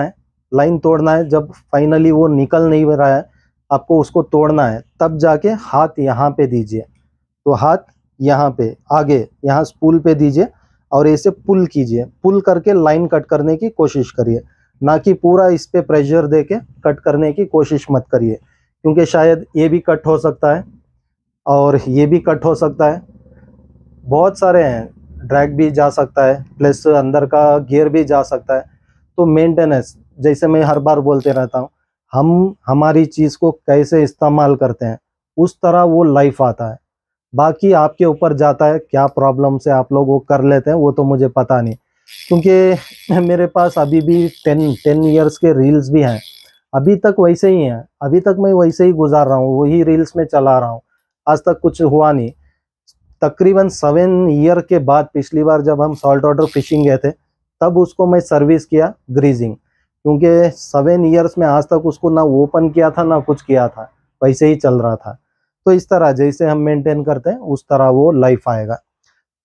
है, जब फाइनली वो निकल नहीं रहा है, आपको उसको तोड़ना है, तब जाके हाथ यहाँ पे दीजिए, तो हाथ यहाँ पे आगे, यहाँ स्पूल पे दीजिए और ऐसे पुल कीजिए, पुल करके लाइन कट करने की कोशिश करिए, ना कि पूरा इस पे प्रेशर दे के कट करने की कोशिश मत करिए, क्योंकि शायद ये भी कट हो सकता है और ये भी कट हो सकता है, बहुत सारे हैं, ड्रैग भी जा सकता है, प्लस अंदर का गियर भी जा सकता है। तो मेंटेनेंस, जैसे मैं हर बार बोलते रहता हूँ, हम हमारी चीज़ को कैसे इस्तेमाल करते हैं उस तरह वो लाइफ आता है, बाकी आपके ऊपर जाता है, क्या प्रॉब्लम से आप लोग वो कर लेते हैं वो तो मुझे पता नहीं, क्योंकि मेरे पास अभी भी 10 इयर्स के रील्स भी हैं, अभी तक वैसे ही हैं, अभी तक मैं वैसे ही गुजार रहा हूँ, वही रील्स में चला रहा हूँ, आज तक कुछ हुआ नहीं। तकरीबन 7 ईयर के बाद पिछली बार जब हम सॉल्ट वाटर फिशिंग गए थे तब उसको मैं सर्विस किया, ग्रीजिंग, क्योंकि 7 इयर्स में आज तक उसको ना ओपन किया था ना कुछ किया था, वैसे ही चल रहा था। तो इस तरह जैसे हम मेंटेन करते हैं उस तरह वो लाइफ आएगा।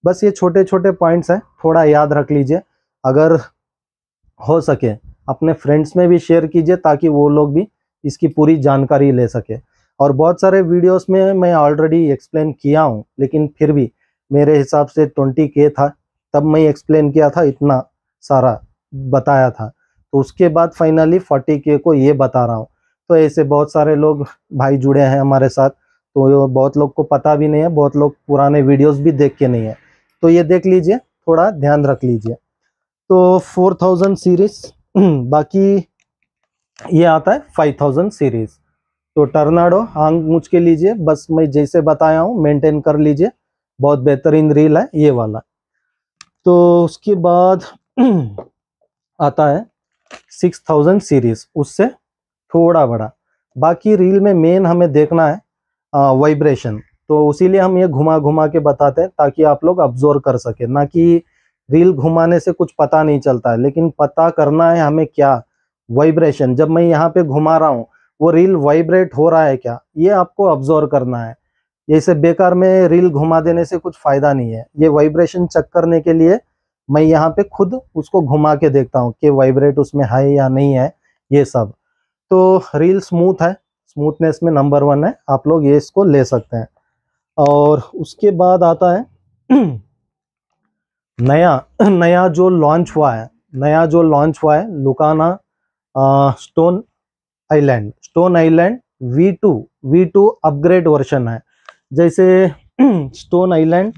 बस ये छोटे छोटे पॉइंट्स हैं, थोड़ा याद रख लीजिए। अगर हो सके अपने फ्रेंड्स में भी शेयर कीजिए ताकि वो लोग भी इसकी पूरी जानकारी ले सके। और बहुत सारे वीडियोस में मैं ऑलरेडी एक्सप्लेन किया हूँ, लेकिन फिर भी मेरे हिसाब से 20K था तब मैं एक्सप्लेन किया था, इतना सारा बताया था। तो उसके बाद फाइनली 40K को ये बता रहा हूँ। तो ऐसे बहुत सारे लोग भाई जुड़े हैं हमारे साथ, तो बहुत लोग को पता भी नहीं है, बहुत लोग पुराने वीडियोस भी देख के नहीं है। तो ये देख लीजिए, थोड़ा ध्यान रख लीजिए। तो 4000 सीरीज बाकी ये आता है 5000 सीरीज। तो टर्नाडो आंख मूझ के लीजिए, बस मैं जैसे बताया हूँ मेंटेन कर लीजिए। बहुत बेहतरीन रील है ये वाला। तो उसके बाद आता है 6000 सीरीज, उससे थोड़ा बड़ा। बाकी रील में मेन हमें देखना है वाइब्रेशन, तो उसीलिए हम ये घुमा घुमा के बताते हैं ताकि आप लोग ऑब्जर्व कर सके। ना कि रील घुमाने से कुछ पता नहीं चलता है, लेकिन पता करना है हमें क्या, वाइब्रेशन। जब मैं यहाँ पे घुमा रहा हूँ वो रील वाइब्रेट हो रहा है क्या, ये आपको ऑब्जर्व करना है। ऐसे बेकार में रील घुमा देने से कुछ फायदा नहीं है। ये वाइब्रेशन चेक करने के लिए मैं यहाँ पे खुद उसको घुमा के देखता हूँ कि वाइब्रेट उसमें है या नहीं है, ये सब। तो रील स्मूथ है, स्मूथनेस में नंबर 1 है, आप लोग ये इसको ले सकते हैं। और उसके बाद आता है नया नया जो लॉन्च हुआ है, लुकाना stone island V2 upgrade version है। जैसे स्टोन आइलैंड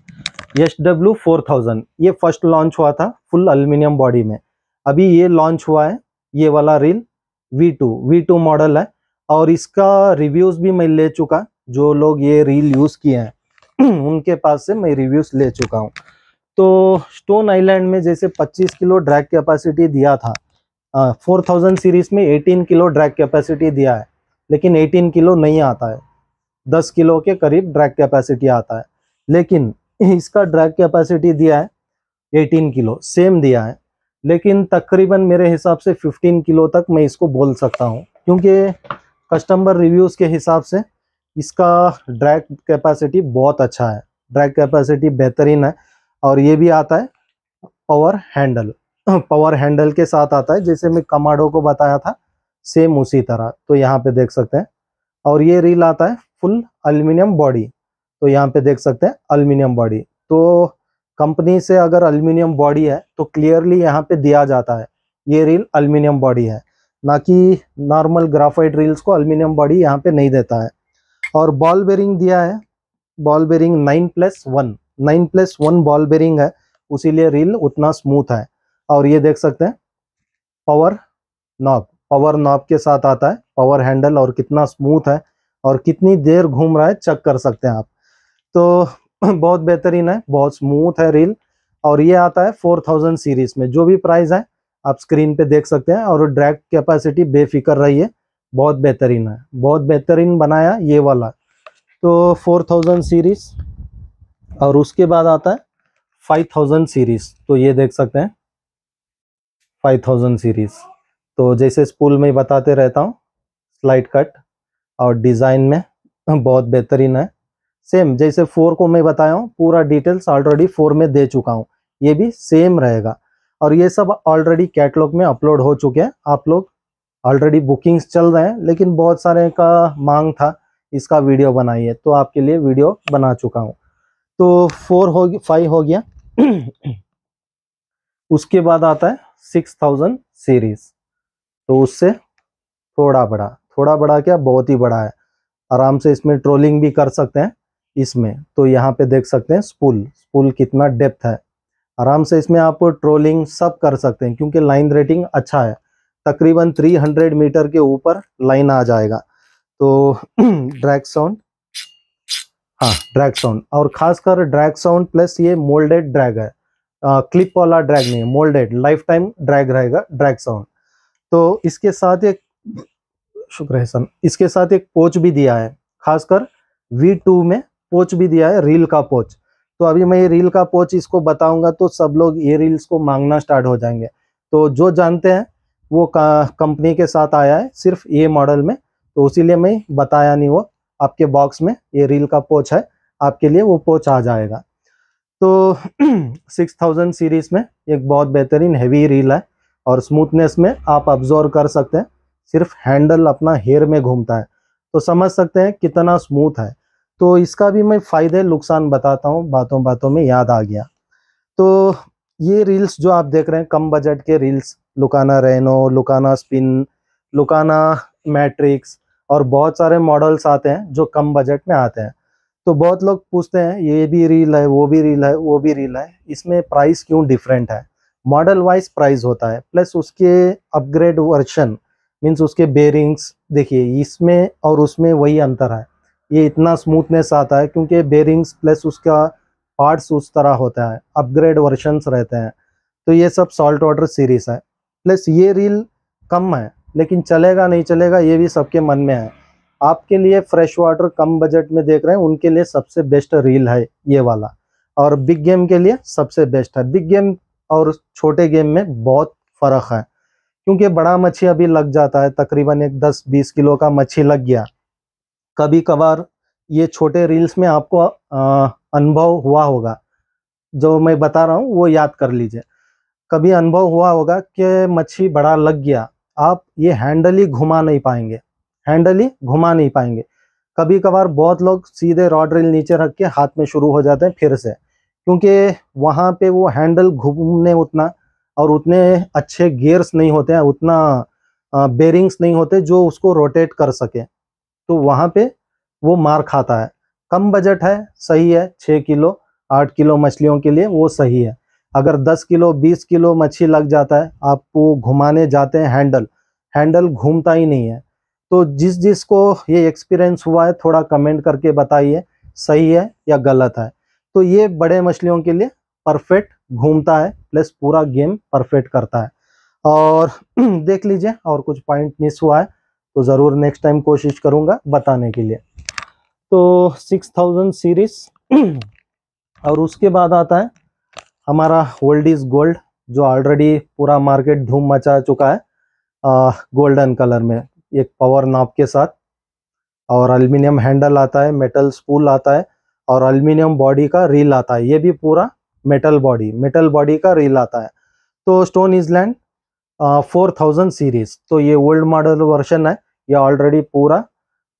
SW4000 ये फर्स्ट लॉन्च हुआ था फुल एल्युमिनियम बॉडी में। अभी ये लॉन्च हुआ है ये वाला रील V2 मॉडल है, और इसका रिव्यूज भी मैं ले चुका। जो लोग ये रील यूज किए हैं उनके पास से मैं रिव्यूज ले चुका हूँ। तो स्टोन आइलैंड में जैसे 25 किलो ड्रैग कैपेसिटी दिया था, 4000 सीरीज में 18 किलो ड्रैग कैपेसिटी दिया है, लेकिन 18 किलो नहीं आता है, 10 किलो के करीब ड्रैग कैपेसिटी आता है। लेकिन इसका ड्रैग कैपेसिटी दिया है 18 किलो, सेम दिया है, लेकिन तकरीबन मेरे हिसाब से 15 किलो तक मैं इसको बोल सकता हूँ, क्योंकि कस्टमर रिव्यूज़ के हिसाब से इसका ड्रैग कैपेसिटी बहुत अच्छा है, ड्रैग कैपेसिटी बेहतरीन है। और ये भी आता है पावर हैंडल के साथ आता है, जैसे मैं कमाडो को बताया था सेम उसी तरह। तो यहाँ पे देख सकते हैं। और ये रील आता है फुल एल्युमिनियम बॉडी, तो यहाँ पे देख सकते हैं एल्युमिनियम बॉडी। तो कंपनी से अगर एल्युमिनियम बॉडी है तो क्लियरली यहाँ पे दिया जाता है ये रील एल्युमिनियम बॉडी है, ना कि नॉर्मल ग्राफाइट रील्स को एल्युमिनियम बॉडी यहाँ पे नहीं देता है। और बॉल बेरिंग दिया है, बॉल बेरिंग 9+1 बॉल बेरिंग है, उसीलिए रील उतना स्मूथ है। और ये देख सकते हैं पावर नॉब के साथ आता है पावर हैंडल, और कितना स्मूथ है और कितनी देर घूम रहा है चेक कर सकते हैं आप। तो बहुत बेहतरीन है, बहुत स्मूथ है रील। और ये आता है 4000 सीरीज में, जो भी प्राइस है आप स्क्रीन पे देख सकते हैं। और ड्रैग कैपेसिटी बेफिक्र रहिए, बहुत बेहतरीन है, बहुत बेहतरीन बनाया ये वाला। तो 4000 सीरीज। और उसके बाद आता है 5000 सीरीज, तो ये देख सकते हैं 5000 सीरीज। तो जैसे स्पूल में बताते रहता हूँ, स्लाइड कट और डिज़ाइन में बहुत बेहतरीन है। सेम जैसे 4 को मैं बताया हूँ, पूरा डिटेल्स ऑलरेडी 4 में दे चुका हूँ, ये भी सेम रहेगा। और ये सब ऑलरेडी कैटलॉग में अपलोड हो चुके हैं, आप लोग ऑलरेडी बुकिंग्स चल रहे हैं, लेकिन बहुत सारे का मांग था इसका वीडियो बनाइए, तो आपके लिए वीडियो बना चुका हूँ। तो 5 हो गया। उसके बाद आता है 6000 सीरीज, तो उससे थोड़ा बड़ा क्या, बहुत ही बड़ा है। आराम से इसमें ट्रोलिंग भी कर सकते हैं इसमें। तो यहाँ पे देख सकते हैं स्पूल कितना डेप्थ है, आराम से इसमें आप ट्रोलिंग सब कर सकते हैं, क्योंकि लाइन रेटिंग अच्छा है, तकरीबन 300 मीटर के ऊपर लाइन आ जाएगा। तो ड्रैग साउंड, और खासकर ड्रैग साउंड प्लस ये मोल्डेड ड्रैग है, क्लिप वाला ड्रैग नहीं है, मोल्डेड लाइफ टाइम ड्रैग रहेगा ड्रैग साउंड। तो इसके साथ एक शुक्र है सन, इसके साथ एक पोच भी दिया है, खासकर V2 में पोच भी दिया है, रील का पोच। तो अभी मैं ये रील का पोच इसको बताऊंगा तो सब लोग ये रील्स को मांगना स्टार्ट हो जाएंगे। तो जो जानते हैं वो कंपनी के साथ आया है सिर्फ ये मॉडल में, तो इसीलिए मैं बताया नहीं। वो आपके बॉक्स में ये रील का पोच है, आपके लिए वो पोच आ जाएगा। तो 6000 सीरीज में एक बहुत बेहतरीन हैवी रील है और स्मूथनेस में आप ऑब्जर्व कर सकते हैं, सिर्फ हैंडल अपना हेयर में घूमता है तो समझ सकते हैं कितना स्मूथ है। तो इसका भी मैं फ़ायदे नुकसान बताता हूँ, बातों बातों में याद आ गया। तो ये रील्स जो आप देख रहे हैं कम बजट के रील्स, लुकाना रेनो, लुकाना स्पिन, लुकाना मैट्रिक्स और बहुत सारे मॉडल्स आते हैं जो कम बजट में आते हैं। तो बहुत लोग पूछते हैं ये भी रील है, वो भी रील है, वो भी रील है, इसमें प्राइस क्यों डिफरेंट है? मॉडल वाइज प्राइस होता है, प्लस उसके अपग्रेड वर्जन मीन्स उसके बेरिंग्स देखिए, इसमें और उसमें वही अंतर है। ये इतना स्मूथनेस आता है क्योंकि बेरिंग्स प्लस उसका पार्ट्स उस तरह होता है, अपग्रेड वर्जन्स रहते हैं। तो ये सब सॉल्ट वाटर सीरीज है, प्लस ये रील कम है लेकिन चलेगा नहीं चलेगा ये भी सबके मन में है। आपके लिए फ्रेश वाटर कम बजट में देख रहे हैं उनके लिए सबसे बेस्ट रील है ये वाला, और बिग गेम के लिए सबसे बेस्ट है। बिग गेम और छोटे गेम में बहुत फ़र्क है क्योंकि बड़ा मच्छी अभी लग जाता है, तकरीबन एक 10-20 किलो का मच्छी लग गया। कभी कभार ये छोटे रील्स में आपको अनुभव हुआ होगा, जो मैं बता रहा हूँ वो याद कर लीजिए। कभी अनुभव हुआ होगा कि मच्छी बड़ा लग गया, आप ये हैंडल ही घुमा नहीं पाएंगे, हैंडल ही घुमा नहीं पाएंगे। कभी कभार बहुत लोग सीधे रॉड रील नीचे रख के हाथ में शुरू हो जाते हैं फिर से, क्योंकि वहाँ पे वो हैंडल घूमने उतना और उतने अच्छे गियर्स नहीं होते हैं, उतना बेरिंग्स नहीं होते जो उसको रोटेट कर सके, तो वहाँ पे वो मार खाता है। कम बजट है, सही है, 6 किलो 8 किलो मछलियों के लिए वो सही है। अगर 10 किलो 20 किलो मच्छी लग जाता है, आपको घुमाने जाते हैं हैंडल, हैंडल घूमता ही नहीं है। तो जिस जिसको ये एक्सपीरियंस हुआ है थोड़ा कमेंट करके बताइए सही है या गलत है। तो ये बड़े मछलियों के लिए परफेक्ट घूमता है, प्लस पूरा गेम परफेक्ट करता है। और देख लीजिए और कुछ पॉइंट मिस हुआ है तो ज़रूर नेक्स्ट टाइम कोशिश करूँगा बताने के लिए। तो 6000 सीरीज और उसके बाद आता है हमारा ओल्ड इज गोल्ड, जो ऑलरेडी पूरा मार्केट धूम मचा चुका है, गोल्डन कलर में एक पावर नॉब के साथ, और एल्युमिनियम हैंडल आता है, मेटल स्पूल आता है और एल्युमिनियम बॉडी का रील आता है। ये भी पूरा मेटल बॉडी का रील आता है। तो स्टोन इजलैंड 4000 सीरीज, तो ये ओल्ड मॉडल वर्जन है, ये ऑलरेडी पूरा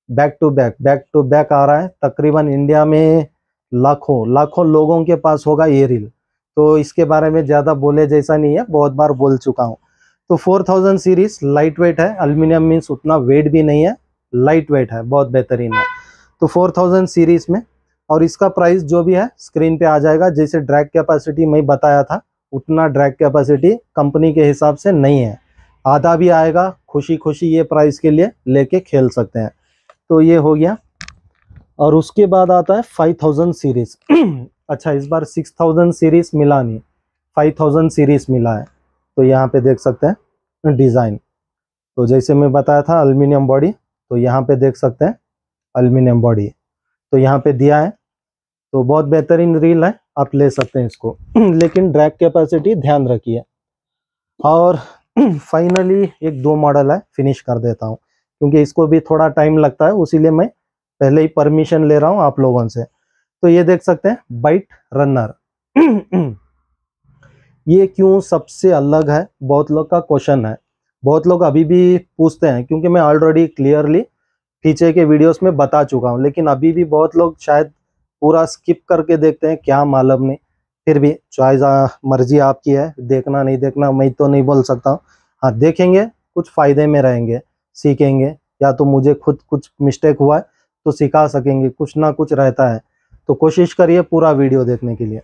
बैक टू बैक आ रहा है। तकरीबन इंडिया में लाखों लोगों के पास होगा ये रील, तो इसके बारे में ज़्यादा बोले जैसा नहीं है, बहुत बार बोल चुका हूँ। तो 4000 सीरीज लाइट वेट है, एल्युमिनियम मीन्स उतना वेट भी नहीं है, लाइट वेट है, बहुत बेहतरीन है। तो 4000 सीरीज में, और इसका प्राइस जो भी है स्क्रीन पे आ जाएगा। जैसे ड्रैग कैपेसिटी मैं बताया था, उतना ड्रैग कैपेसिटी कंपनी के हिसाब से नहीं है, आधा भी आएगा, खुशी खुशी ये प्राइस के लिए लेके खेल सकते हैं। तो ये हो गया। और उसके बाद आता है 5000 सीरीज। अच्छा, इस बार 6000 सीरीज मिला नहीं, 5000 सीरीज मिला है। तो यहाँ पे देख सकते हैं डिज़ाइन, तो जैसे मैं बताया था एल्युमिनियम बॉडी, तो यहाँ पे देख सकते हैं एल्युमिनियम बॉडी, तो यहाँ पे दिया है। तो बहुत बेहतरीन रील है, आप ले सकते हैं इसको। लेकिन ड्रैग कैपेसिटी ध्यान रखिए। और फाइनली एक दो मॉडल है, फिनिश कर देता हूँ क्योंकि इसको भी थोड़ा टाइम लगता है, उसीलिए मैं पहले ही परमिशन ले रहा हूँ आप लोगों से। तो ये देख सकते हैं बाइट रनर। ये क्यों सबसे अलग है, बहुत लोग का क्वेश्चन है, बहुत लोग अभी भी पूछते हैं, क्योंकि मैं ऑलरेडी क्लियरली पीछे के वीडियोस में बता चुका हूँ, लेकिन अभी भी बहुत लोग शायद पूरा स्किप करके देखते हैं, क्या मालूम नहीं। फिर भी चॉइस मर्जी आपकी है, देखना नहीं देखना मैं तो नहीं बोल सकता हूँ। हाँ, देखेंगे, कुछ फ़ायदे में रहेंगे, सीखेंगे, या तो मुझे खुद कुछ मिस्टेक हुआ है तो सिखा सकेंगे, कुछ ना कुछ रहता है। तो कोशिश करिए पूरा वीडियो देखने के लिए।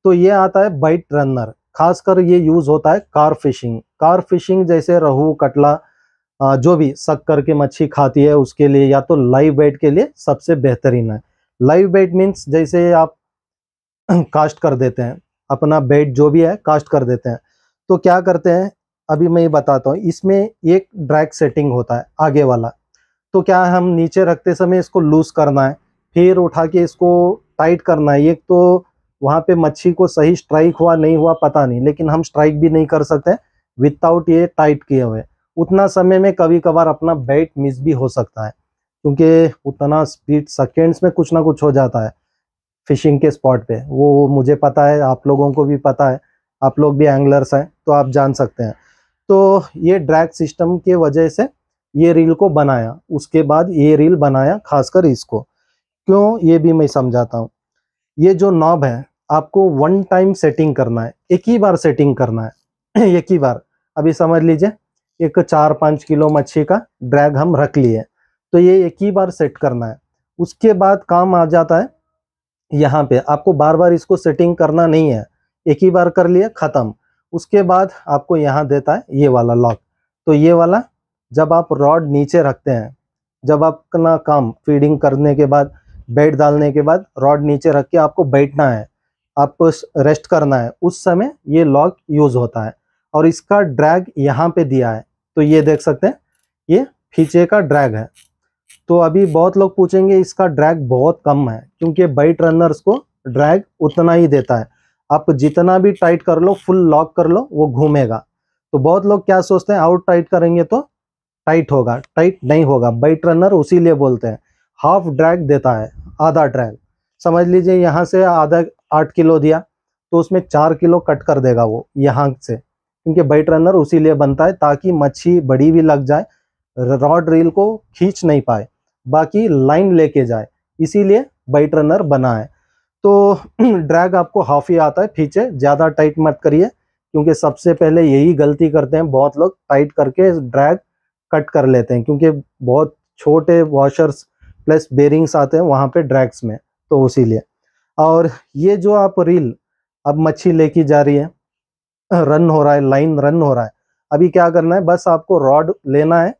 तो ये आता है बाइट रनर, खासकर ये यूज़ होता है कार फिशिंग जैसे रहू कटला, जो भी सक करके मच्छी खाती है उसके लिए, या तो लाइव बेट के लिए सबसे बेहतरीन है। लाइव बेट मीन्स जैसे आप कास्ट कर देते हैं, अपना बेट जो भी है कास्ट कर देते हैं। तो क्या करते हैं, अभी मैं ये बताता हूँ। इसमें एक ड्रैग सेटिंग होता है आगे वाला, तो क्या है, हम नीचे रखते समय इसको लूज करना है, फिर उठा के इसको टाइट करना है। एक तो वहाँ पे मच्छी को सही स्ट्राइक हुआ नहीं हुआ पता नहीं, लेकिन हम स्ट्राइक भी नहीं कर सकते विदाउट ये टाइट किए हुए। उतना समय में कभी कभार अपना बैट मिस भी हो सकता है, क्योंकि उतना स्पीड सेकेंड्स में कुछ ना कुछ हो जाता है। फिशिंग के स्पॉट पे, वो मुझे पता है, आप लोगों को भी पता है, आप लोग भी एंगलर्स हैं तो आप जान सकते हैं। तो ये ड्रैग सिस्टम के वजह से ये रील को बनाया, उसके बाद ये रील बनाया खासकर इसको क्यों, ये भी मैं समझाता हूँ। ये जो नॉब है आपको वन टाइम सेटिंग करना है, एक ही बार सेटिंग करना है एक ही बार। अभी समझ लीजिए एक 4-5 किलो मच्छी का ड्रैग हम रख लिए, तो ये एक ही बार सेट करना है। उसके बाद काम आ जाता है यहाँ पे, आपको बार बार इसको सेटिंग करना नहीं है, एक ही बार कर लिया खत्म। उसके बाद आपको यहाँ देता है ये वाला लॉक। तो ये वाला जब आप रॉड नीचे रखते हैं, जब अपना काम फीडिंग करने के बाद, बेड डालने के बाद रॉड नीचे रख के आपको बैठना है, आपको रेस्ट करना है, उस समय ये लॉक यूज होता है। और इसका ड्रैग यहाँ पे दिया है, तो ये देख सकते हैं ये पीछे का ड्रैग है। तो अभी बहुत लोग पूछेंगे इसका ड्रैग बहुत कम है, क्योंकि बाइट रनर्स को ड्रैग उतना ही देता है, आप जितना भी टाइट कर लो, फुल लॉक कर लो, वो घूमेगा। तो बहुत लोग क्या सोचते हैं आउट टाइट करेंगे तो टाइट होगा, टाइट नहीं होगा। बाइट रनर उसीलिए बोलते हैं हाफ ड्रैग देता है, आधा ड्रैग। समझ लीजिए यहाँ से आधा 8 किलो दिया तो उसमें 4 किलो कट कर देगा वो यहाँ से, क्योंकि बाइट रनर उसीलिए बनता है ताकि मच्छी बड़ी भी लग जाए, रॉड रील को खींच नहीं पाए, बाकी लाइन लेके जाए, इसीलिए बाइट रनर बना है। तो ड्रैग आपको हाफ ही आता है, पीछे ज़्यादा टाइट मत करिए, क्योंकि सबसे पहले यही गलती करते हैं बहुत लोग, टाइट करके ड्रैग कट कर लेते हैं, क्योंकि बहुत छोटे वॉशर्स प्लस बेरिंग्स आते हैं वहाँ पे ड्रैग्स में, तो इसीलिए। और ये जो आप रील अब मच्छी लेके जा रही है, रन हो रहा है, लाइन रन हो रहा है, अभी क्या करना है, बस आपको रॉड लेना है,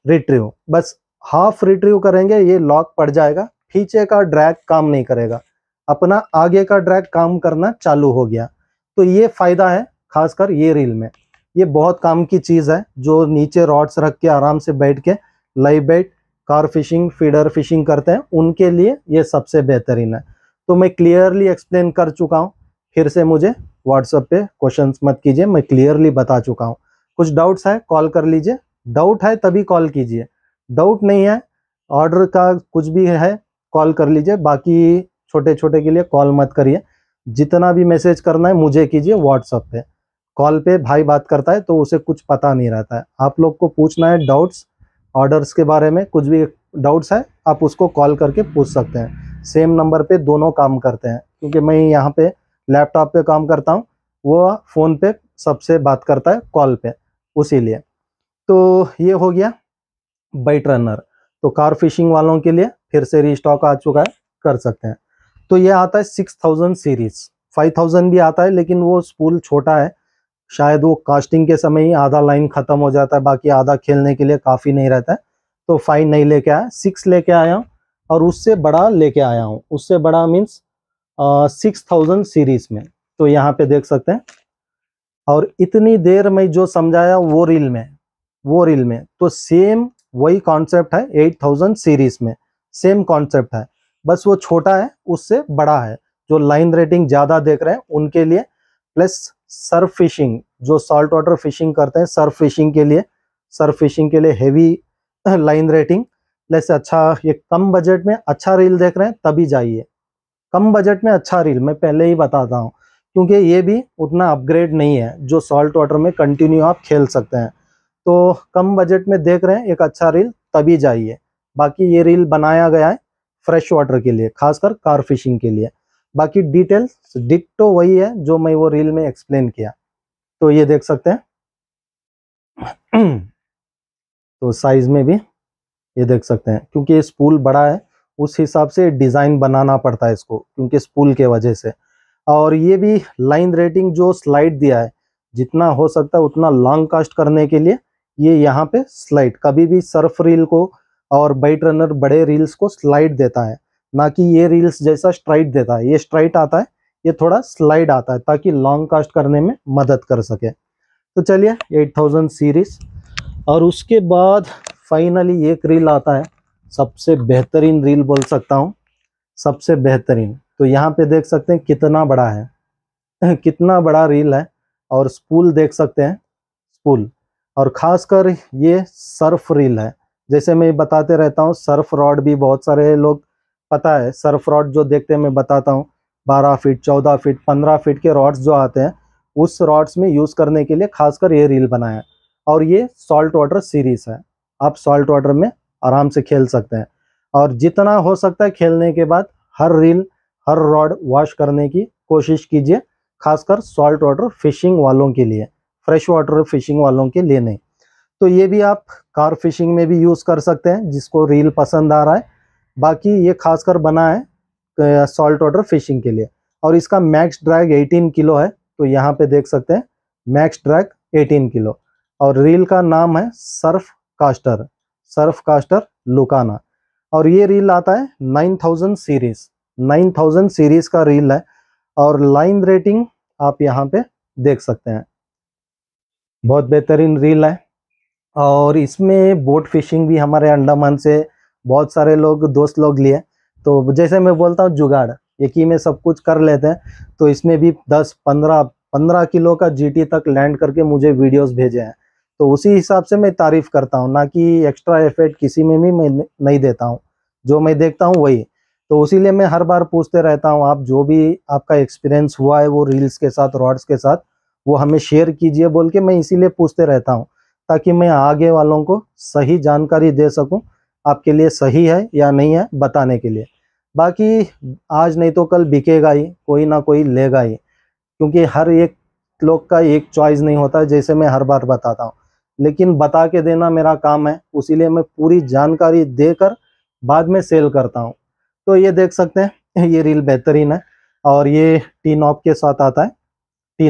रिट्रीव, बस हाफ रिट्रीव करेंगे, ये लॉक पड़ जाएगा, पीछे का ड्रैग काम नहीं करेगा, अपना आगे का ड्रैग काम करना चालू हो गया। तो ये फायदा है खासकर ये रील में, ये बहुत काम की चीज है। जो नीचे रॉड्स रख के आराम से बैठ के लाइव बेट, कार फिशिंग, फीडर फिशिंग करते हैं, उनके लिए ये सबसे बेहतरीन है। तो मैं क्लियरली एक्सप्लेन कर चुका हूँ, फिर से मुझे व्हाट्सएप पे क्वेश्चंस मत कीजिए, मैं क्लियरली बता चुका हूँ। कुछ डाउट्स है कॉल कर लीजिए, डाउट है तभी कॉल कीजिए, डाउट नहीं है, ऑर्डर का कुछ भी है कॉल कर लीजिए, बाकी छोटे छोटे के लिए कॉल मत करिए। जितना भी मैसेज करना है मुझे कीजिए व्हाट्सएप पे, कॉल पे भाई बात करता है तो उसे कुछ पता नहीं रहता है। आप लोग को पूछना है डाउट्स ऑर्डर्स के बारे में, कुछ भी डाउट्स है आप उसको कॉल करके पूछ सकते हैं। सेम नंबर पे दोनों काम करते हैं, क्योंकि मैं यहाँ पे लैपटॉप पे काम करता हूँ, वो फ़ोन पे सबसे बात करता है कॉल पे, उसीलिए। तो ये हो गया बाइट रनर। तो कार फिशिंग वालों के लिए फिर से रीस्टॉक आ चुका है, कर सकते हैं। तो ये आता है 6000 सीरीज, 5000 भी आता है, लेकिन वो स्पूल छोटा है, शायद वो कास्टिंग के समय ही आधा लाइन खत्म हो जाता है, बाकी आधा खेलने के लिए काफ़ी नहीं रहता है। तो 5 नहीं लेके आया, 6 लेके आया हूँ, और उससे बड़ा लेके आया हूँ, उससे बड़ा मीन्स 6000 सीरीज में। तो यहाँ पे देख सकते हैं, और इतनी देर में जो समझाया वो रील में, तो सेम वही कॉन्सेप्ट है 8000 सीरीज में, सेम कॉन्सेप्ट है, बस वो छोटा है उससे बड़ा है। जो लाइन रेटिंग ज़्यादा देख रहे हैं उनके लिए, प्लस सर्फ फिशिंग, जो सॉल्ट वाटर फिशिंग करते हैं, सर्फ फिशिंग के लिए हेवी लाइन रेटिंग प्लस अच्छा, ये कम बजट में अच्छा रील देख रहे हैं तभी जाइए, कम बजट में अच्छा रील मैं पहले ही बताता हूँ, क्योंकि ये भी उतना अपग्रेड नहीं है जो सॉल्ट वाटर में कंटिन्यू आप खेल सकते हैं। तो कम बजट में देख रहे हैं एक अच्छा रील तभी जाइए। बाकी ये रील बनाया गया है फ्रेश वाटर के लिए, खासकर कार फिशिंग के लिए। बाकी डिटेल्स डिट्टो वही है जो मैं वो रील में एक्सप्लेन किया। तो ये देख सकते हैं तो साइज में भी ये देख सकते हैं, क्योंकि ये स्पूल बड़ा है उस हिसाब से डिज़ाइन बनाना पड़ता है इसको, क्योंकि स्पूल के वजह से। और ये भी लाइन रेटिंग जो स्लाइड दिया है, जितना हो सकता है उतना लॉन्ग कास्ट करने के लिए ये यहाँ पे स्लाइड, कभी भी सर्फ रील को और बाइट रनर बड़े रील्स को स्लाइड देता है, ना कि ये रील्स जैसा स्ट्राइट देता है। ये स्ट्राइट आता है, ये थोड़ा स्लाइड आता है, ताकि लॉन्ग कास्ट करने में मदद कर सके। तो चलिए 8000 सीरीज, और उसके बाद फाइनली एक रील आता है, सबसे बेहतरीन रील बोल सकता हूँ, सबसे बेहतरीन। तो यहाँ पे देख सकते हैं कितना बड़ा है कितना बड़ा रील है, और स्पूल देख सकते हैं, स्पूल, और खासकर ये सर्फ रील है। जैसे मैं बताते रहता हूँ, सर्फ रॉड भी बहुत सारे लोग पता है सर्फ रॉड जो देखते हैं, मैं बताता हूँ 12 फीट 14 फीट 15 फीट के रॉड्स जो आते हैं, उस रॉड्स में यूज़ करने के लिए खासकर ये रील बनाया है। और ये सॉल्ट वाटर सीरीज है, आप सॉल्ट वाटर में आराम से खेल सकते हैं। और जितना हो सकता है खेलने के बाद हर रील हर रॉड वॉश करने की कोशिश कीजिए, खासकर सॉल्ट वाटर फिशिंग वालों के लिए, फ्रेश वाटर फिशिंग वालों के लिए नहीं। तो ये भी आप कार फिशिंग में भी यूज़ कर सकते हैं, जिसको रील पसंद आ रहा है। बाकी ये खासकर बना है सॉल्ट वाटर फिशिंग के लिए। और इसका मैक्स ड्रैग 18 किलो है, तो यहाँ पे देख सकते हैं मैक्स ड्रैग 18 किलो। और रील का नाम है सर्फ कास्टर लुकाना। और ये रील आता है 9000 सीरीज का रील है। और लाइन रेटिंग आप यहाँ पे देख सकते हैं, बहुत बेहतरीन रील है। और इसमें बोट फिशिंग भी हमारे अंडमान से बहुत सारे लोग दोस्त लोग लिए, तो जैसे मैं बोलता हूँ जुगाड़ एक ही में सब कुछ कर लेते हैं। तो इसमें भी 10-15 किलो का जीटी तक लैंड करके मुझे वीडियोस भेजे हैं, तो उसी हिसाब से मैं तारीफ़ करता हूँ, ना कि एक्स्ट्रा एफर्ट किसी में भी मैं नहीं देता हूँ, जो मैं देखता हूँ वही। तो इसीलिए मैं हर बार पूछते रहता हूँ, आप जो भी आपका एक्सपीरियंस हुआ है वो रील्स के साथ रॉड्स के साथ, वो हमें शेयर कीजिए बोल के मैं इसीलिए पूछते रहता हूँ, ताकि मैं आगे वालों को सही जानकारी दे सकूं, आपके लिए सही है या नहीं है बताने के लिए। बाकी आज नहीं तो कल बिकेगा ही, कोई ना कोई लेगा ही, क्योंकि हर एक लोग का एक चॉइस नहीं होता, जैसे मैं हर बार बताता हूँ। लेकिन बता के देना मेरा काम है, उसीलिए मैं पूरी जानकारी देकर बाद में सेल करता हूँ। तो ये देख सकते हैं ये रील बेहतरीन है। और ये टी नॉब के साथ आता है, T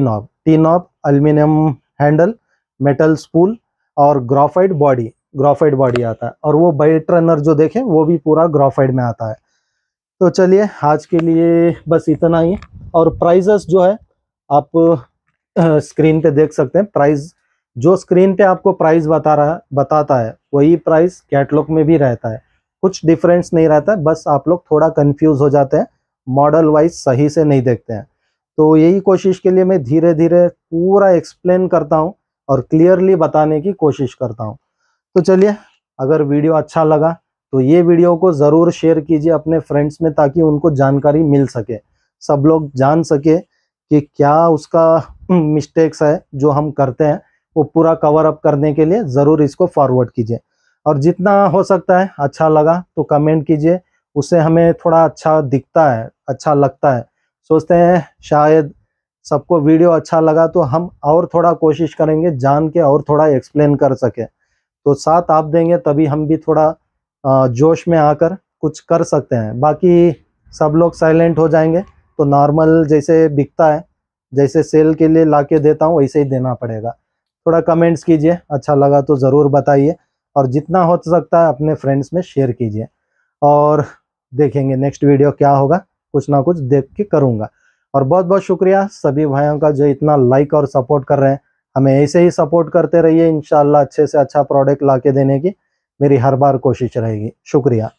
knob aluminium handle, metal spool और ग्राफाइट बॉडी आता है। और वो बाइट रनर जो देखें वो भी पूरा ग्राफाइट में आता है। तो चलिए आज के लिए बस इतना ही। और प्राइजेस जो है आप स्क्रीन पे देख सकते हैं। प्राइस जो स्क्रीन पे आपको प्राइस बताता है वही प्राइस कैटलॉग में भी रहता है, कुछ डिफरेंस नहीं रहता है। बस आप लोग थोड़ा कंफ्यूज हो जाते हैं, मॉडल वाइज सही से नहीं देखते हैं। तो यही कोशिश के लिए मैं धीरे धीरे पूरा एक्सप्लेन करता हूँ और क्लियरली बताने की कोशिश करता हूँ। तो चलिए, अगर वीडियो अच्छा लगा तो ये वीडियो को ज़रूर शेयर कीजिए अपने फ्रेंड्स में, ताकि उनको जानकारी मिल सके, सब लोग जान सके कि क्या उसका मिस्टेक्स है जो हम करते हैं, वो पूरा कवर अप करने के लिए ज़रूर इसको फॉरवर्ड कीजिए। और जितना हो सकता है अच्छा लगा तो कमेंट कीजिए, उससे हमें थोड़ा अच्छा दिखता है, अच्छा लगता है। सोचते हैं शायद सबको वीडियो अच्छा लगा तो हम और थोड़ा कोशिश करेंगे जान के और थोड़ा एक्सप्लेन कर सके। तो साथ आप देंगे तभी हम भी थोड़ा जोश में आकर कुछ कर सकते हैं। बाकी सब लोग साइलेंट हो जाएंगे तो नॉर्मल जैसे बिकता है, जैसे सेल के लिए लाके देता हूँ वैसे ही देना पड़ेगा। थोड़ा कमेंट्स कीजिए, अच्छा लगा तो ज़रूर बताइए, और जितना हो सकता है अपने फ्रेंड्स में शेयर कीजिए। और देखेंगे नेक्स्ट वीडियो क्या होगा, कुछ ना कुछ देख के करूँगा। और बहुत बहुत शुक्रिया सभी भाइयों का जो इतना लाइक और सपोर्ट कर रहे हैं। हमें ऐसे ही सपोर्ट करते रहिए, इंशाल्लाह अच्छे से अच्छा प्रोडक्ट ला के देने की मेरी हर बार कोशिश रहेगी। शुक्रिया।